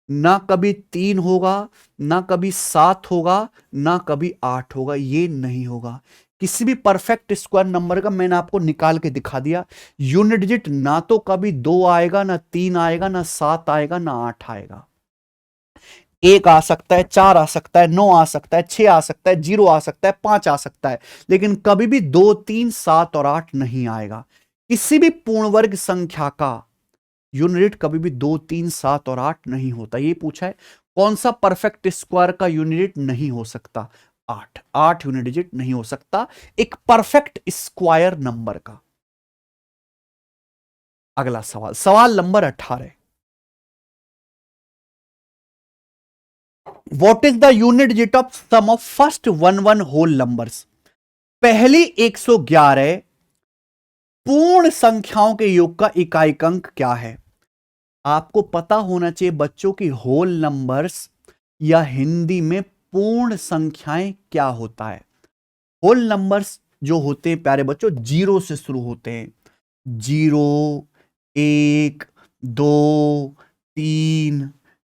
ना कभी 3 होगा, ना कभी 7 होगा, ना कभी 8 होगा। ये नहीं होगा किसी भी परफेक्ट स्क्वायर नंबर का। मैंने आपको निकाल के दिखा दिया। यूनिट डिजिट ना तो कभी 2 आएगा, ना 3 आएगा, ना 7 आएगा, ना 8 आएगा। 1 आ सकता है, 4 आ सकता है, 9 आ सकता है, 6 आ सकता है, 0 आ सकता है, 5 आ सकता है, लेकिन कभी भी 2 3 7 और 8 नहीं आएगा। किसी भी पूर्ण वर्ग संख्या का यूनिट कभी भी 2 3 7 और 8 नहीं होता। ये पूछा है कौन सा परफेक्ट स्क्वायर का यूनिट नहीं हो सकता? 8 यूनिट डिजिट नहीं हो सकता एक परफेक्ट स्क्वायर नंबर का। अगला सवाल, सवाल number 18। What is the unit digit of sum of first 1 whole numbers? पहली 111 पूर्ण संख्याओं के योग का इकाई अंक क्या है? आपको पता होना चाहिए बच्चों की होल नंबर्स या हिंदी में पूर्ण संख्याएं क्या होता है। होल नंबर्स जो होते हैं प्यारे बच्चों 0 से शुरू होते हैं। 0 1 2 3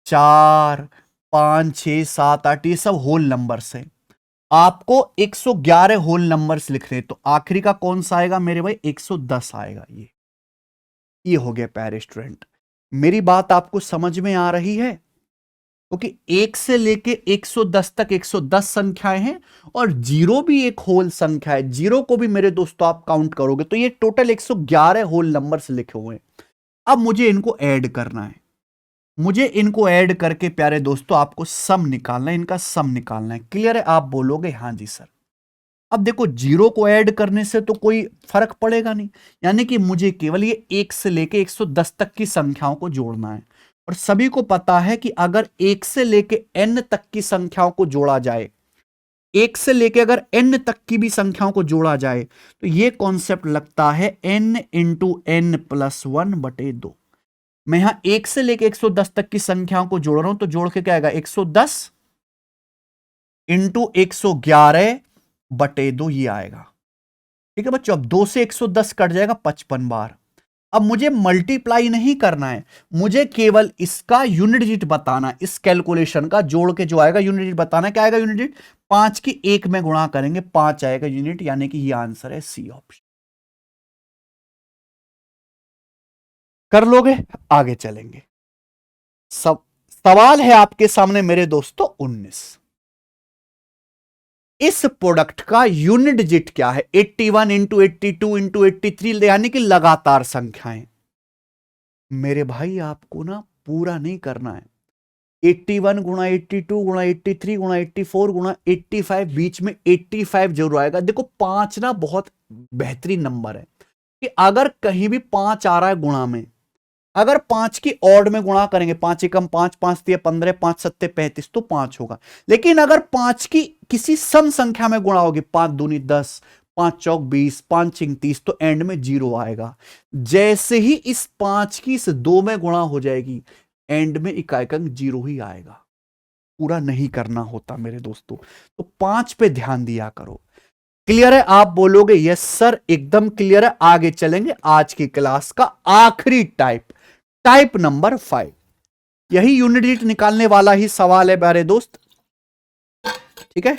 4 5 6 7 8 ये सब होल नंबर्स हैं। आपको 111 होल नंबर्स लिखने तो आखिरी का कौन सा आएगा मेरे भाई? 110 आएगा। ये हो गया प्यारे स्टूडेंट। मेरी बात आपको समझ में आ रही है? क्योंकि 1 से लेके 110 तक 110 संख्याएं हैं और 0 भी एक होल संख्या है। 0 को भी मेरे दोस्तों आप काउंट करोगे तो ये टोटल 111 होल नंबर्स लिखे हुए हैं। अब मुझे इनको ऐड करना है। मुझे इनको ऐड करके प्यारे दोस्तों आपको सम निकालना है, इनका सम निकालना है। क्लियर है? आप बोलोगे हाँ जी सर। अब देखो 0 को ऐड करने से तो कोई फर्क पड़ेगा नहीं, यानी कि मुझे केवल ये 1 से लेके 110 तक की संख्याओं को जोड़ना है। और सभी को पता है कि अगर 1 से लेके n तक की संख्याओं को जोड़ा जाए, 1 से लेके अगर n तक की भी संख्याओं को जोड़ा जाए तो ये कॉन्सेप्ट लगता है n इंटू n प्लस 1 बटे 2। मैं यहां 1 से लेके 110 तक की संख्याओं को जोड़ रहा हूं तो जोड़ के क्या आएगा? 110 इंटू 111 बटे 2 ये आएगा। ठीक है बच्चों। अब 2 से 110 कट जाएगा 55 बार। अब मुझे मल्टीप्लाई नहीं करना है, मुझे केवल इसका यूनिट डिजिट बताना है। इस कैलकुलेशन का जोड़ के जो आएगा यूनिट डिजिट बताना है। क्या आएगा यूनिट डिजिट? 5 की 1 में गुणा करेंगे 5 आएगा यूनिट, यानी कि ये आंसर है सी ऑप्शन। कर लोगे? आगे चलेंगे। सवाल है आपके सामने मेरे दोस्तों 19। इस प्रोडक्ट का यूनिट डिजिट क्या है? 81 इंटू 82 इंटू 83, यानी कि लगातार संख्याएं। मेरे भाई आपको ना पूरा नहीं करना है। 81 गुणा 82 गुणा 83 गुणा 84 गुणा 85, बीच में 85 जरूर आएगा। देखो 5 ना बहुत बेहतरीन नंबर है कि अगर कहीं भी 5 आ रहा है गुणा में, अगर 5 की ऑड में गुणा करेंगे, 5 एकम 5, 5 तिया 15, 5 सत्ते 35 तो 5 होगा। लेकिन अगर 5 की किसी सम संख्या में गुणा होगी, 5 दूनी 10, 5 चौक 20, 5 छिंग 30, तो एंड में 0 आएगा। जैसे ही इस 5 की इस 2 में गुणा हो जाएगी, एंड में इकाई अंक 0 ही आएगा। पूरा नहीं करना होता मेरे दोस्तों। तो 5 पे ध्यान दिया करो। क्लियर है? आप बोलोगे यस सर, एकदम क्लियर है। आगे चलेंगे आज की क्लास का आखिरी टाइप, टाइप नंबर 5। यही यूनिट डिजिट निकालने वाला ही सवाल है प्यारे दोस्त, ठीक है।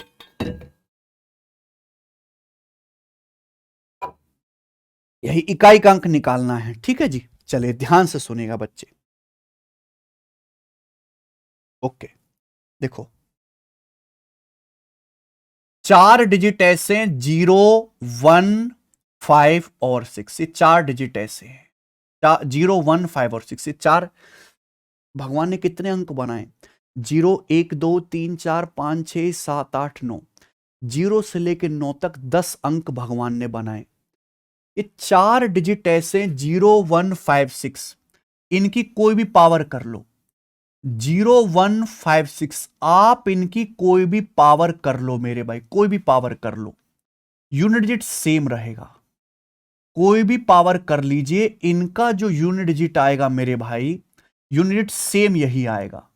यही इकाई का अंक निकालना है, ठीक है जी। चलिए ध्यान से सुनिएगा बच्चे। ओके, देखो 4 डिजिट ऐसे हैं, 0, 1, 5 और 6। ये 4 डिजिट ऐसे हैं, 0, 1, 5 और 6। ये 4 भगवान ने कितने अंक बनाए? 0, 1, 2, 3, 4, 5, 6, 7, 8, 9। 0 से लेकर 9 तक 10 अंक भगवान ने बनाए। ये 4 डिजिट ऐसे हैं, 0, 1, 5, 6। इनकी कोई भी पावर कर लो, 0, 1, 5, 6। आप इनकी कोई भी पावर कर लो मेरे भाई, कोई भी पावर कर लो, यूनिट डिजिट सेम रहेगा। कोई भी पावर कर लीजिए, इनका जो यूनिट डिजिट आएगा मेरे भाई, यूनिट डिजिट सेम यही आएगा।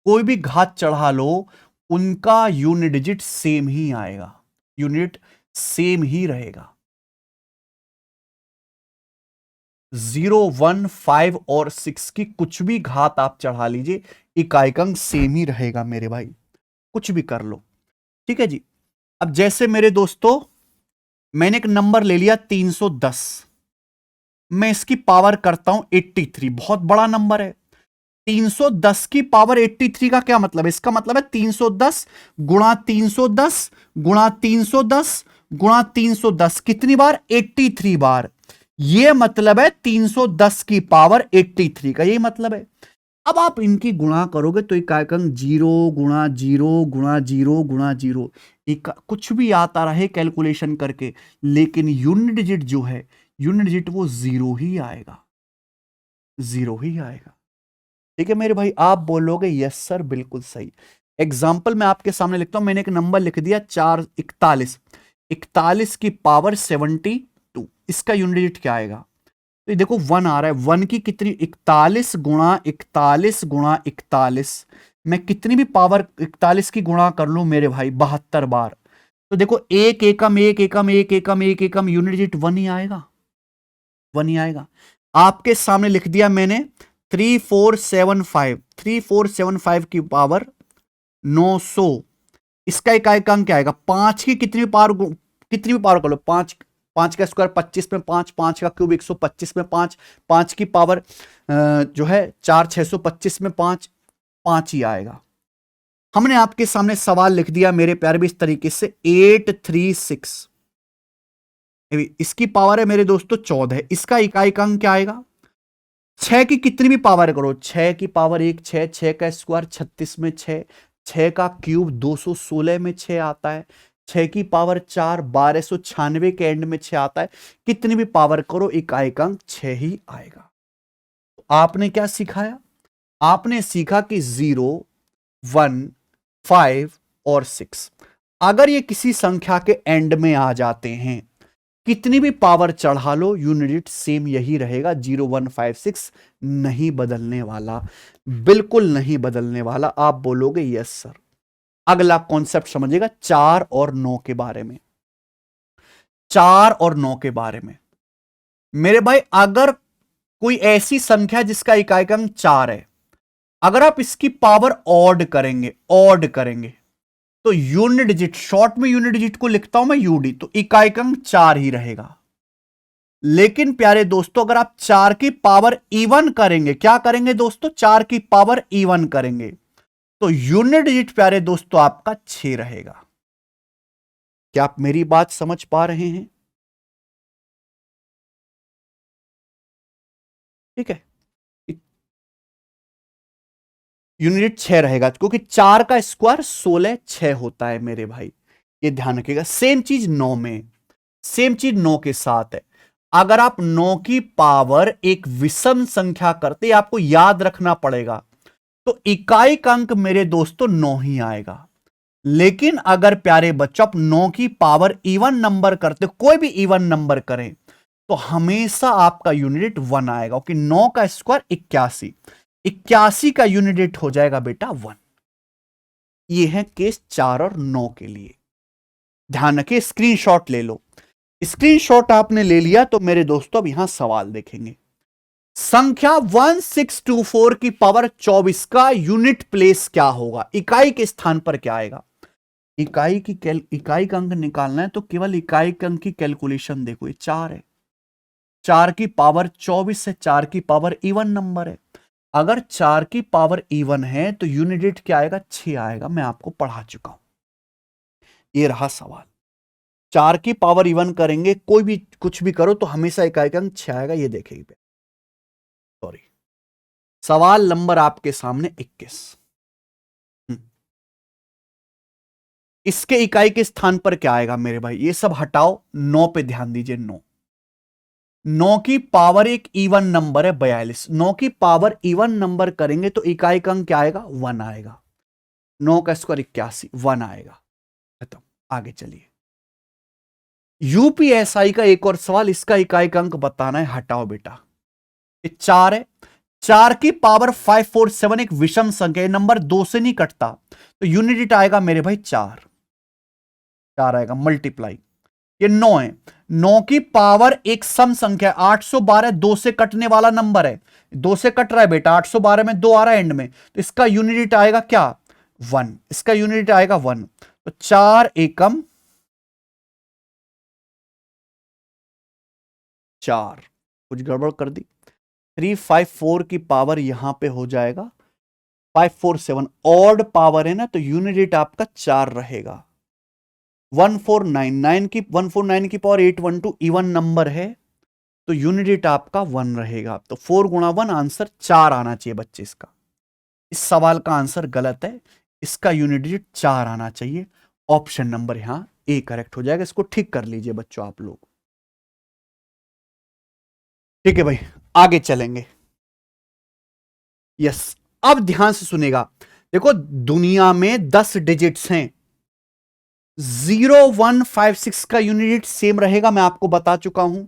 कोई भी घात चढ़ा लो, उनका यूनिट डिजिट सेम ही आएगा, यूनिट सेम ही रहेगा। 0, 1, 5 और 6 की कुछ भी घात आप चढ़ा लीजिए, इकाई का अंक सेम ही रहेगा मेरे भाई, कुछ भी कर लो, ठीक है जी। अब जैसे मेरे दोस्तों, मैंने एक नंबर ले लिया 310, मैं इसकी पावर करता हूं 83। बहुत बड़ा नंबर है। 310 की पावर 83 का क्या मतलब है? इसका मतलब है 310 गुणा 310 गुणा 310 गुणा 310, कितनी बार? 83 बार। यह मतलब है 310 की पावर 83 का, यही मतलब है। अब आप इनकी गुणा करोगे तो इकाई का अंक 0 गुणा 0 गुणा 0 गुणा 0, कुछ भी आता रहे कैलकुलेशन करके, लेकिन यूनिट डिजिट जो है, यूनिट डिजिट वो 0 ही आएगा, 0 ही आएगा, ठीक है मेरे भाई। आप बोलोगे यस सर, बिल्कुल सही। एग्जाम्पल मैं आपके सामने लिखता हूं, मैंने एक नंबर लिख दिया 41। 41 की पावर 72, इसका यूनिट डिजिट क्या आएगा? तो ये देखो 1 आ रहा है, 1 की कितनी? 41 गुणा 41 गुणा 41। मैं कितनी भी पावर 41 की गुणा कर लूं मेरे भाई 72 बार, तो देखो एक एकम एक एकम एक एकम एक एकम, यूनिट डिजिट 1 ही आएगा, 1 ही आएगा। आपके सामने लिख दिया मैंने 3475, 3475 की पावर 900। इसका इकाई का अंक क्या आएगा? 5 की कितनी पावर, कितनी भी पावर कर लो, 5, 5 का स्क्वायर 25 में 5, 5 का क्यूब 125 में 5, 5 की पावर जो है 4, 625 में 5, 5 ही आएगा। हमने आपके सामने सवाल लिख दिया मेरे प्यारे भी इस तरीके से 836। इसकी पावर है मेरे दोस्तों 14, इसका इकाई का अंक क्या आएगा? 6 की कितनी भी पावर करो, 6 की पावर 1, 6, 6 का स्क्वायर 36 में 6, 6 का क्यूब 216 में 6 आता है, 6 की पावर 4 1296 के एंड में 6 आता है। कितनी भी पावर करो, इकाई का अंक 6 ही आएगा। तो आपने क्या सिखाया? आपने सीखा कि 0, 1, 5 और 6 अगर ये किसी संख्या के एंड में आ जाते हैं, कितनी भी पावर चढ़ा लो, यूनिट सेम यही रहेगा, 0, 1, 5, 6 नहीं बदलने वाला, बिल्कुल नहीं बदलने वाला। आप बोलोगे यस सर। अगला कॉन्सेप्ट समझिएगा 4 और 9 के बारे में। 4 और 9 के बारे में मेरे भाई, अगर कोई ऐसी संख्या जिसका इकाई का अंक 4 है, अगर आप इसकी पावर ऑड करेंगे तो यूनिट डिजिट, शॉर्ट में यूनिट डिजिट को लिखता हूं मैं यूडी, तो इकाई का अंक 4 ही रहेगा। लेकिन प्यारे दोस्तों, अगर आप 4 की पावर इवन करेंगे, क्या करेंगे दोस्तों? 4 की पावर इवन करेंगे, तो यूनिट डिजिट प्यारे दोस्तों आपका 6 रहेगा। क्या आप मेरी बात समझ पा रहे हैं? ठीक है, यूनिट 6 रहेगा, क्योंकि 4 का स्क्वायर 16, 6 होता है मेरे भाई, ये ध्यान रखिएगा। सेम चीज 9 में, सेम चीज 9 के साथ है। अगर आप 9 की पावर एक विषम संख्या करते, आपको याद रखना पड़ेगा, तो इकाई का अंक मेरे दोस्तों 9 ही आएगा। लेकिन अगर प्यारे बच्चों आप 9 की पावर इवन नंबर करते, कोई भी इवन नंबर करें, तो हमेशा आपका यूनिट 1 आएगा, क्योंकि 9 का स्क्वायर 81, 81 का यूनिट हो जाएगा बेटा 1। ये है केस 4 और 9 के लिए। ध्यान रखिए, स्क्रीनशॉट ले लो। स्क्रीनशॉट आपने ले लिया तो मेरे दोस्तों अब यहां सवाल देखेंगे। संख्या 1624 की पावर 24 का यूनिट प्लेस क्या होगा, इकाई के स्थान पर क्या आएगा। इकाई का अंक निकालना है तो केवल इकाई के अंक की कैलकुलेशन देखो, ये 4 है, 4 की पावर 24 है, 4 की पावर इवन नंबर है। अगर 4 की पावर इवन है तो यूनिट डिजिट क्या आएगा, 6 आएगा। मैं आपको पढ़ा चुका हूं, ये रहा सवाल। 4 की पावर इवन करेंगे, कोई भी कुछ भी करो तो हमेशा इकाई का अंक 6 आएगा, ये देखेंगे। सॉरी, सवाल नंबर आपके सामने 21। इसके इकाई के स्थान पर क्या आएगा मेरे भाई, ये सब हटाओ, 9 पे ध्यान दीजिए। 9 की पावर एक इवन नंबर है 42, 9 की पावर इवन नंबर करेंगे तो इकाई का अंक क्या आएगा, 1 आएगा। 9 का स्क्वायर 81, 1 आएगा। खत्म, आगे चलिए। यूपीएसआई का एक और सवाल, इसका इकाई का अंक बताना है। हटाओ बेटा, ये 4 है, 4 की पावर 547 एक विषम संख्या, नंबर 2 से नहीं कटता तो यूनिट डिजिट आएगा मेरे भाई 4 आएगा, मल्टीप्लाई। ये 9 है, 9 की पावर एक सम संख्या, 812 2 से कटने वाला नंबर है, 2 से कट रहा है बेटा, 812 में 2 आ रहा है एंड में, तो इसका यूनिट डिजिट आएगा क्या, 1। इसका यूनिट डिजिट आएगा 1, तो 4 एकम 4। कुछ गड़बड़ कर दी, 354 की पावर यहां पे हो जाएगा 547, ऑड पावर है ना, तो यूनिट डिजिट आपका 4 रहेगा। 1499 की पावर 812 इवन नंबर है तो यूनिट डिजिट आपका 1 रहेगा। तो 4 गुणा 1 आंसर 4 आना चाहिए बच्चे। इसका, इस सवाल का आंसर गलत है, इसका यूनिट डिजिट 4 आना चाहिए। ऑप्शन नंबर यहां ए करेक्ट हो जाएगा। इसको ठीक कर लीजिए बच्चों आप लोग। ठीक है भाई, आगे चलेंगे। यस, अब ध्यान से सुनेगा। देखो, दुनिया में 10 डिजिट्स हैं, 0156 का यूनिट सेम रहेगा, मैं आपको बता चुका हूं।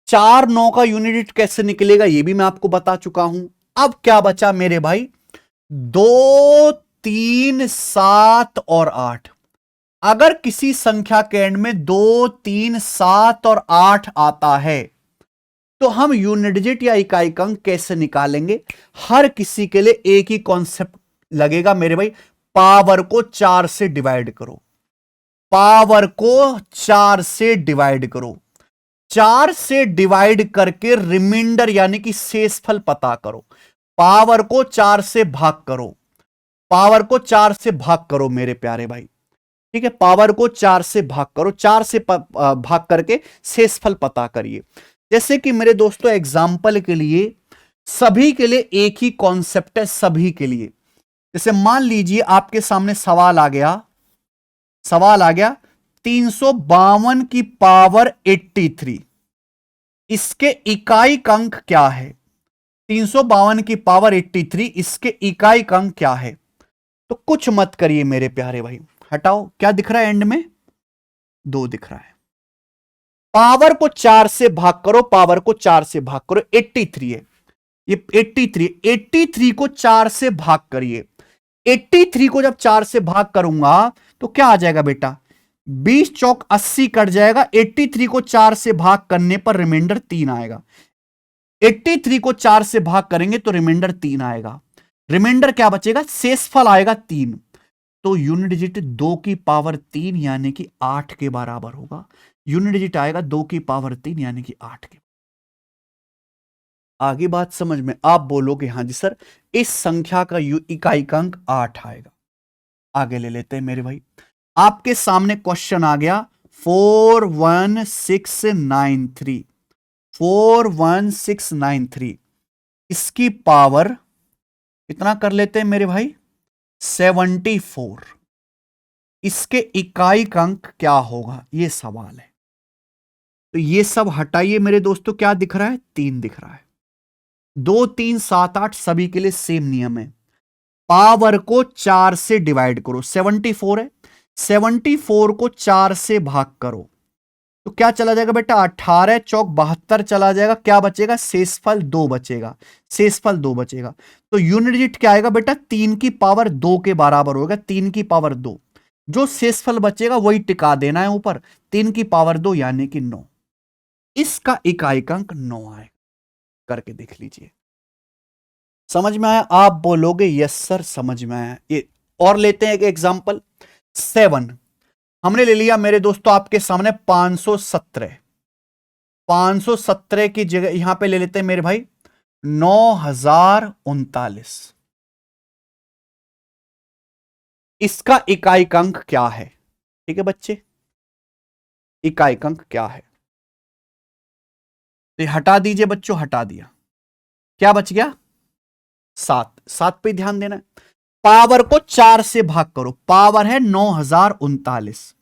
4 9 का यूनिट कैसे निकलेगा ये भी मैं आपको बता चुका हूं। अब क्या बचा मेरे भाई, 2 3 7 और 8। अगर किसी संख्या के एंड में 2 3 7 और 8 आता है तो हम यूनिट डिजिट या इकाई का अंक कैसे निकालेंगे। हर किसी के लिए एक ही कॉन्सेप्ट लगेगा मेरे भाई, पावर को 4 से डिवाइड करो, पावर को 4 से डिवाइड करो, 4 से डिवाइड करके रिमाइंडर यानी कि शेषफल पता करो। पावर को 4 से भाग करो, पावर को 4 से भाग करो मेरे प्यारे भाई। ठीक है, पावर को 4 से भाग करो, 4 से भाग करके शेषफल पता करिए। जैसे कि मेरे दोस्तों एग्जाम्पल के लिए, सभी के लिए एक ही कॉन्सेप्ट है, सभी के लिए। जैसे मान लीजिए आपके सामने सवाल आ गया 352 की पावर 83, इसके इकाई का अंक क्या है। 352 की पावर 83, इसके इकाई का अंक क्या है। तो कुछ मत करिए मेरे प्यारे भाई, हटाओ, क्या दिख रहा है एंड में, 2 दिख रहा है। पावर को 4 से भाग करो, पावर को 4 से भाग करो, 83 है ये, 83 को 4 से भाग करिए। 83 को जब 4 से भाग करूंगा तो क्या आ जाएगा बेटा, 20 चौक 80 कट जाएगा। 83 को 4 से भाग करने पर रिमाइंडर 3 आएगा। 83 को 4 से भाग करेंगे तो रिमाइंडर 3 आएगा। रिमाइंडर क्या बचेगा, शेषफल आएगा 3। तो यूनिट डिजिट 2 की पावर 3 यानी कि 8 के बराबर होगा। यूनिट डिजिट आएगा 2 की पावर 3 यानी कि 8 के। आगे बात समझ में, आप बोलोगे हां जी सर, इस संख्या का इकाई का अंक 8 आएगा। आगे ले लेते हैं मेरे भाई, आपके सामने क्वेश्चन आ गया 41693, 41693, इसकी पावर कितना कर लेते हैं मेरे भाई, 74। इसके इकाई का अंक क्या होगा, ये सवाल है। तो ये सब हटाइए मेरे दोस्तों, क्या दिख रहा है, 3 दिख रहा है। 2 3 7 8 सभी के लिए सेम नियम है। पावर को 4 से डिवाइड करो, 74 है, 74 को 4 से भाग करो तो क्या चला जाएगा बेटा, 18 चौक 72 चला जाएगा। क्या बचेगा, शेषफल 2 बचेगा, शेषफल 2 बचेगा। तो यूनिट डिजिट क्या आएगा बेटा, 3 की पावर 2 के बराबर होगा, 3 की पावर 2। जो शेषफल बचेगा वही टिका देना है ऊपर। 3 की पावर 2 यानी कि 9। इसका इकाइक अंक 9 आएगा। करके देख लीजिए। समझ में आया? आप बोलोगे यस सर समझ में आया। ये और लेते हैं एक एग्जांपल। 7 हमने ले लिया मेरे दोस्तों आपके सामने 517। 517 की जगह यहां पे ले लेते हैं मेरे भाई 9039। इसका इकाइक अंक क्या है? ठीक है बच्चे, इकाइक अंक क्या है? तो हटा दीजिए बच्चों, हटा दिया। क्या बच गया? 7। 7 पे ध्यान देना है। पावर को 4 से भाग करो। पावर है 9039।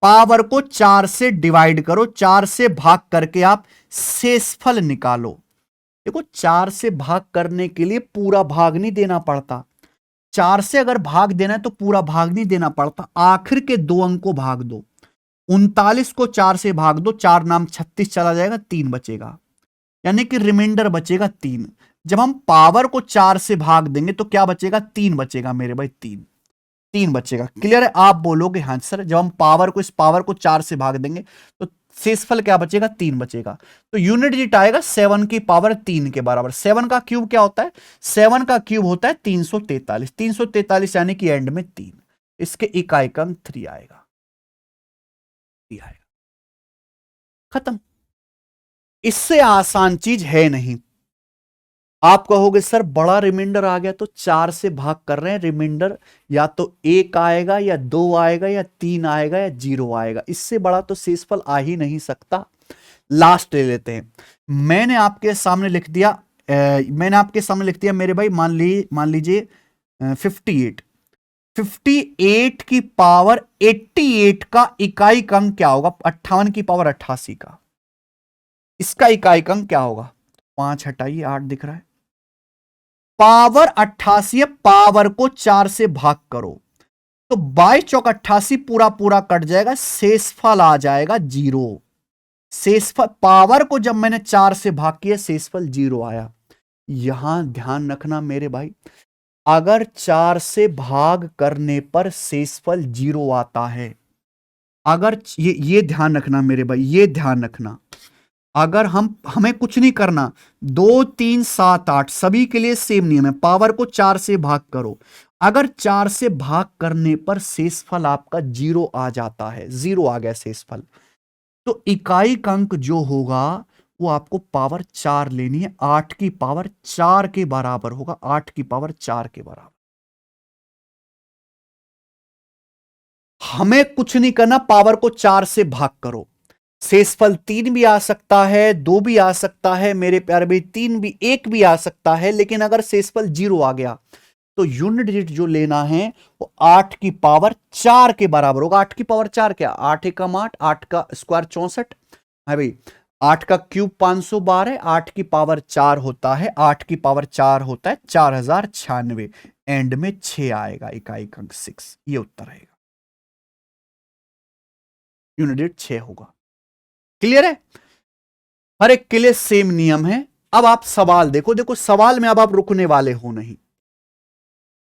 पावर को 4 से डिवाइड करो, 4 से भाग करके आप शेषफल निकालो। देखो 4 से भाग करने के लिए पूरा भाग नहीं देना पड़ता। 4 से अगर भाग देना है तो पूरा भाग नहीं देना पड़ता, आखिर के 2 अंक को भाग दो। 39 को 4 से भाग दो, 4 नाम 36 चला जाएगा, 3 बचेगा, यानी कि रिमाइंडर बचेगा 3। जब हम पावर को 4 से भाग देंगे तो क्या बचेगा? 3 बचेगा मेरे भाई, 3 बचेगा। क्लियर है? आप बोलोगे हाँ सर, जब हम पावर को, इस पावर को 4 से भाग देंगे तो शेषफल क्या बचेगा? 3 बचेगा। तो यूनिट डिजिट आएगा 7 की पावर 3 के बराबर। 7 का क्यूब क्या होता है? 7 का क्यूब होता है 343। 343 यानी कि एंड में 3। इसके इकाइक अंक 3 आएगा। 3 आएगा। खत्म। इससे आसान चीज है नहीं। आप कहोगे सर बड़ा रिमाइंडर आ गया तो 4 से भाग कर रहे हैं, रिमाइंडर या तो 1 आएगा या 2 आएगा या 3 आएगा या 0 आएगा, इससे बड़ा तो शेषफल आ ही नहीं सकता। लास्ट ले लेते हैं। मैंने आपके सामने लिख दिया मेरे भाई, मान लीजिए 58। 58 की पावर 88 का इकाइक अंक क्या होगा? 58 की पावर 88 का। इसका इकाइक अंक क्या होगा? 5 हटाइए, 8 दिख रहा है। पावर 88 है, पावर को 4 से भाग करो तो 22 चौक 88 पूरा पूरा कट जाएगा, शेषफल आ जाएगा 0। शेषफल, पावर को जब मैंने 4 से भाग किया शेषफल 0 आया। यहां ध्यान रखना मेरे भाई, अगर 4 से भाग करने पर शेषफल 0 आता है, अगर ये ध्यान रखना मेरे भाई, ये ध्यान रखना, अगर हमें कुछ नहीं करना, 2 3 7 8 सभी के लिए सेम नियम है। पावर को 4 से भाग करो, अगर 4 से भाग करने पर शेषफल आपका 0 आ जाता है, 0 आ गया शेषफल, तो इकाइक अंक जो होगा वो आपको पावर 4 लेनी है। 8 की पावर 4 के बराबर होगा, 8 की पावर 4 के बराबर। हमें कुछ नहीं करना, पावर को 4 से भाग करो। शेषफल 3 भी आ सकता है, 2 भी आ सकता है मेरे प्यारे भाई, 3 भी, 1 भी आ सकता है, लेकिन अगर शेषफल 0 आ गया तो यूनिट डिजिट जो लेना है वो 8 की पावर 4 के बराबर होगा। 8 की पावर 4 क्या? 8 एकम 8, 8 का स्क्वायर 64 है भाई, 8 का क्यूब 512, 8 की पावर 4 होता है, 8 की पावर 4 होता है 4096। एंड में 6 आएगा, इकाइक अंक 6। ये उत्तर आएगा, यूनिट डिजिट 6 होगा। क्लियर है? हर एक के लिए सेम नियम है। अब आप सवाल देखो, देखो सवाल में अब आप रुकने वाले हो नहीं।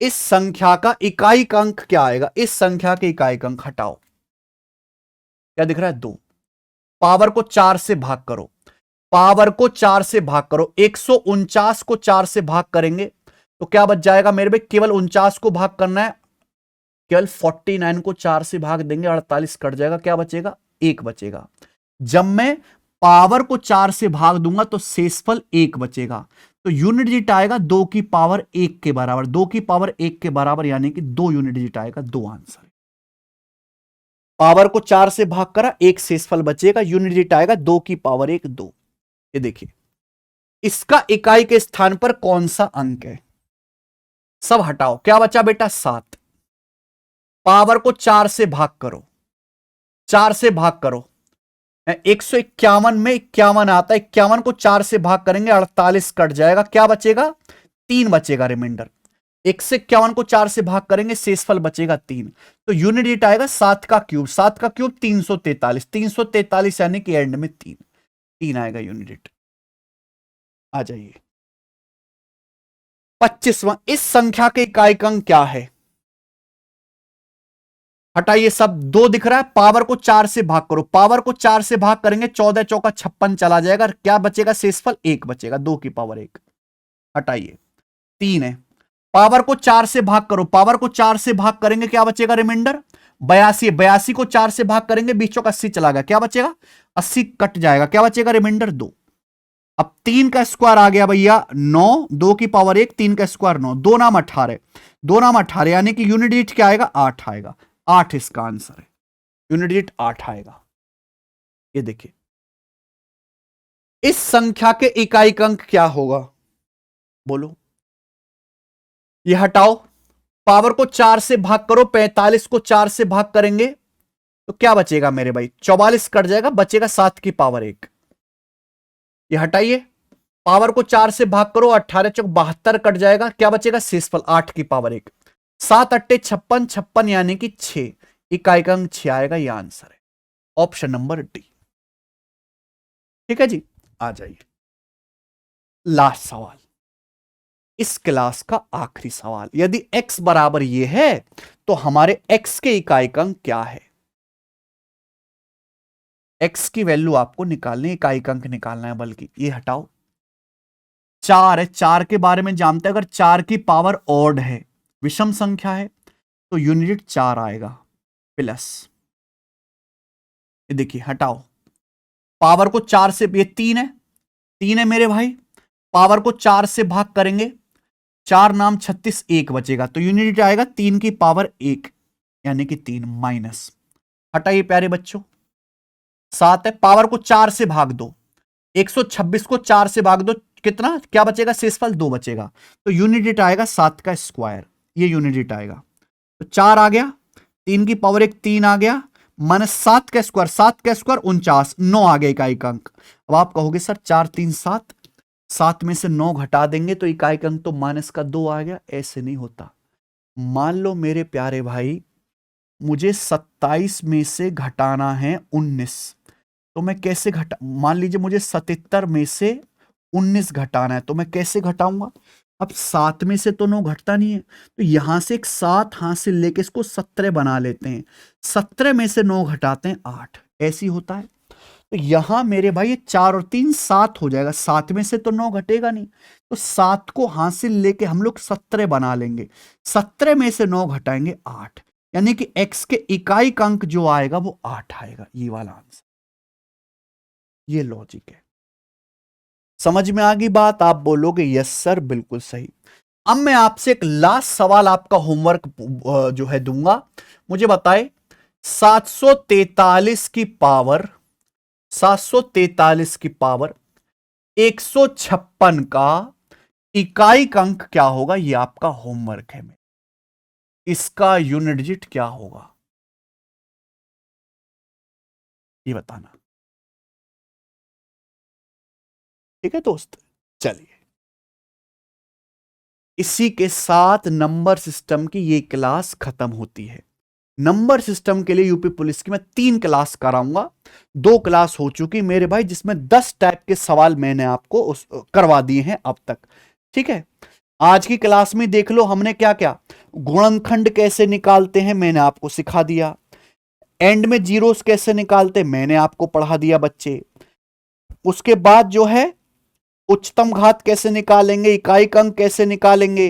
इस संख्या का इकाइक अंक क्या आएगा? इस संख्या के इकाइक अंक हटाओ, क्या दिख रहा है? 2। पावर को 4 से भाग करो, पावर को 4 से भाग करो, 149 को 4 से भाग करेंगे तो क्या बच जाएगा मेरे भाई? केवल 49 को भाग करना है, केवल 49 को 4 से भाग देंगे, 48 कट जाएगा, क्या बचेगा? 1 बचेगा। जब मैं पावर को 4 से भाग दूंगा तो शेषफल 1 बचेगा, तो यूनिट डिजिट आएगा 2 की पावर 1 के बराबर। 2 की पावर 1 के बराबर यानी कि 2 यूनिट डिजिट आएगा, 2 आंसर। पावर को 4 से भाग करा, 1 शेषफल बचेगा, यूनिट डिजिट आएगा 2 की पावर 1, 2। ये देखिए, इसका इकाई के स्थान पर कौन सा अंक है? सब हटाओ, क्या बचा बेटा? 7। पावर को 4 से भाग करो, 4 से भाग करो, 151 में 51 आता है, 51 को 4 से भाग करेंगे, 48 कट जाएगा, क्या बचेगा? 3 बचेगा रिमाइंडर। 151 को 4 से भाग करेंगे, शेषफल बचेगा 3। तो यूनिट डिजिट आएगा 7 का क्यूब, 7 का क्यूब 343, 343 यानी कि एंड में 3, 3 आएगा यूनिट डिजिट। आ जाइए 25वां, इस संख्या के इकाइक अंक क्या है? हटाइए सब, 2 दिख रहा है, पावर को 4 से भाग करो, पावर को 4 से भाग करेंगे 14 चौका 56 चला जाएगा, क्या बचेगा शेषफल 1 बचेगा, 2 की पावर 1। हटाइए 3 है, पावर को 4 से भाग करो, पावर को 4 से भाग करेंगे क्या बचेगा रिमाइंडर 82, 82 को 4 से भाग करेंगे 20 चौका 80 चला गया, क्या बचेगा 80 कट जाएगा, क्या बचेगा रिमाइंडर 2। अब 3 का स्क्वायर आ गया भैया 9, 2 की पावर 1, 3 का स्क्वायर 9, 2 नाम 18, 2 नाम 18 यानी कि यूनिट डिजिट क्या आएगा 8 आएगा, 8 इसका आंसर है, यूनिट डिजिट 8 आएगा। ये देखिए इस संख्या के इकाई अंक क्या होगा बोलो, ये हटाओ, पावर को 4 से भाग करो, 45 को 4 से भाग करेंगे तो क्या बचेगा मेरे भाई 44 कट जाएगा, बचेगा 7 की पावर 1। ये हटाइए, पावर को 4 से भाग करो, 18 चौक 72 कट जाएगा, क्या बचेगा शेषफल 8 की पावर 1, 7 अट्टे 56, 56 यानी कि 6, इकाई अंक 6 आएगा, यह आंसर है ऑप्शन नंबर डी। ठीक है जी, आ जाइए लास्ट सवाल, इस क्लास का आखिरी सवाल, यदि x बराबर ये है तो हमारे x के इकाई अंक क्या है। x की वैल्यू आपको निकालनी, इकाई अंक निकालना है, बल्कि ये हटाओ 4 है, 4 के बारे में जानते हैं, अगर 4 की पावर ऑड है, विषम संख्या है तो यूनिट 4 आएगा प्लस, ये देखिए हटाओ, पावर को 4 से, ये 3 है, 3 है मेरे भाई, पावर को 4 से भाग करेंगे 4 नाम 36, 1 बचेगा तो यूनिट आएगा 3 की पावर 1 यानी कि 3 माइनस, हटाइए प्यारे बच्चों 7 है, पावर को 4 से भाग दो, 126 को 4 से भाग दो कितना, क्या बचेगा शेषफल 2 बचेगा, तो यूनिट आएगा 7 का स्क्वायर, ये यूनिट आएगा, तो 4 आ गया, 3 की पावर 1 3 आ गया, माइनस 7 का स्क्वायर, 7 का स्क्वायर 49, 9 आ गया इकाई अंक। अब आप कहोगे सर 4 3 7, 7 में से 9 घटा देंगे तो इकाई अंक तो माइनस का 2 आ गया, ऐसे नहीं होता। मान लो मेरे प्यारे भाई मुझे 27 में से घटाना है 19, तो मैं कैसे घटा, मान लीजिए मुझे 77 में से 19 घटाना है तो मैं कैसे घटाऊंगा, अब 7 में से तो 9 घटता नहीं है, तो यहां से एक 7 हासिल लेके इसको 17 बना लेते हैं, 17 में से 9 घटाते हैं 8, ऐसी होता है। तो यहां मेरे भाई ये 4 और 3 7 हो जाएगा, 7 में से तो 9 घटेगा नहीं, तो 7 को हासिल लेके हम लोग 17 बना लेंगे, 17 में से 9 घटाएंगे 8, यानी कि x के इकाई अंक जो आएगा वो 8 आएगा, ये वाला आंसर। ये लॉजिक है, समझ में आ गई बात, आप बोलोगे यस सर बिल्कुल सही। अब मैं आपसे एक लास्ट सवाल आपका होमवर्क जो है दूंगा, मुझे बताए 743 की पावर 743 की पावर 156 का इकाई अंक क्या होगा, ये आपका होमवर्क है, इसका यूनिट डिजिट क्या होगा ये बताना। ठीक है दोस्त, चलिए इसी के साथ नंबर सिस्टम की ये क्लास खत्म होती है। नंबर सिस्टम के लिए यूपी पुलिस की मैं 3 क्लास कराऊंगा, 2 क्लास हो चुकी मेरे भाई, जिसमें 10 टाइप के सवाल मैंने आपको करवा दिए हैं अब तक। ठीक है, आज की क्लास में देख लो हमने क्या क्या, गुणनखंड कैसे निकालते हैं मैंने आपको सिखा दिया, एंड में जीरोस कैसे निकालते मैंने आपको पढ़ा दिया बच्चे, उसके बाद जो है उच्चतम घात कैसे निकालेंगे, इकाई अंक कैसे निकालेंगे,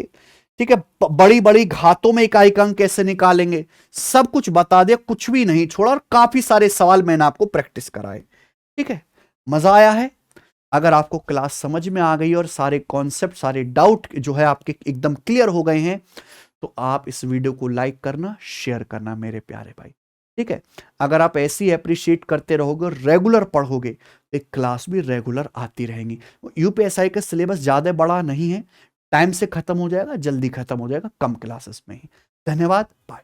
ठीक है, बड़ी बड़ी घातों में इकाई अंक कैसे निकालेंगे, सब कुछ बता दिया, कुछ भी नहीं छोड़ा, और काफी सारे सवाल मैंने आपको प्रैक्टिस कराए। ठीक है, मजा आया है। अगर आपको क्लास समझ में आ गई और सारे कॉन्सेप्ट सारे डाउट जो है आपके एकदम क्लियर हो गए हैं, तो आप इस वीडियो को लाइक करना, शेयर करना मेरे प्यारे भाई। ठीक है, अगर आप ऐसे ही अप्रिशिएट करते रहोगे, रेगुलर पढ़ोगे, तो क्लास भी रेगुलर आती रहेंगी। यूपीएसआई का सिलेबस ज़्यादा बड़ा नहीं है, टाइम से खत्म हो जाएगा, जल्दी खत्म हो जाएगा, कम क्लासेस में ही। धन्यवाद, बाय।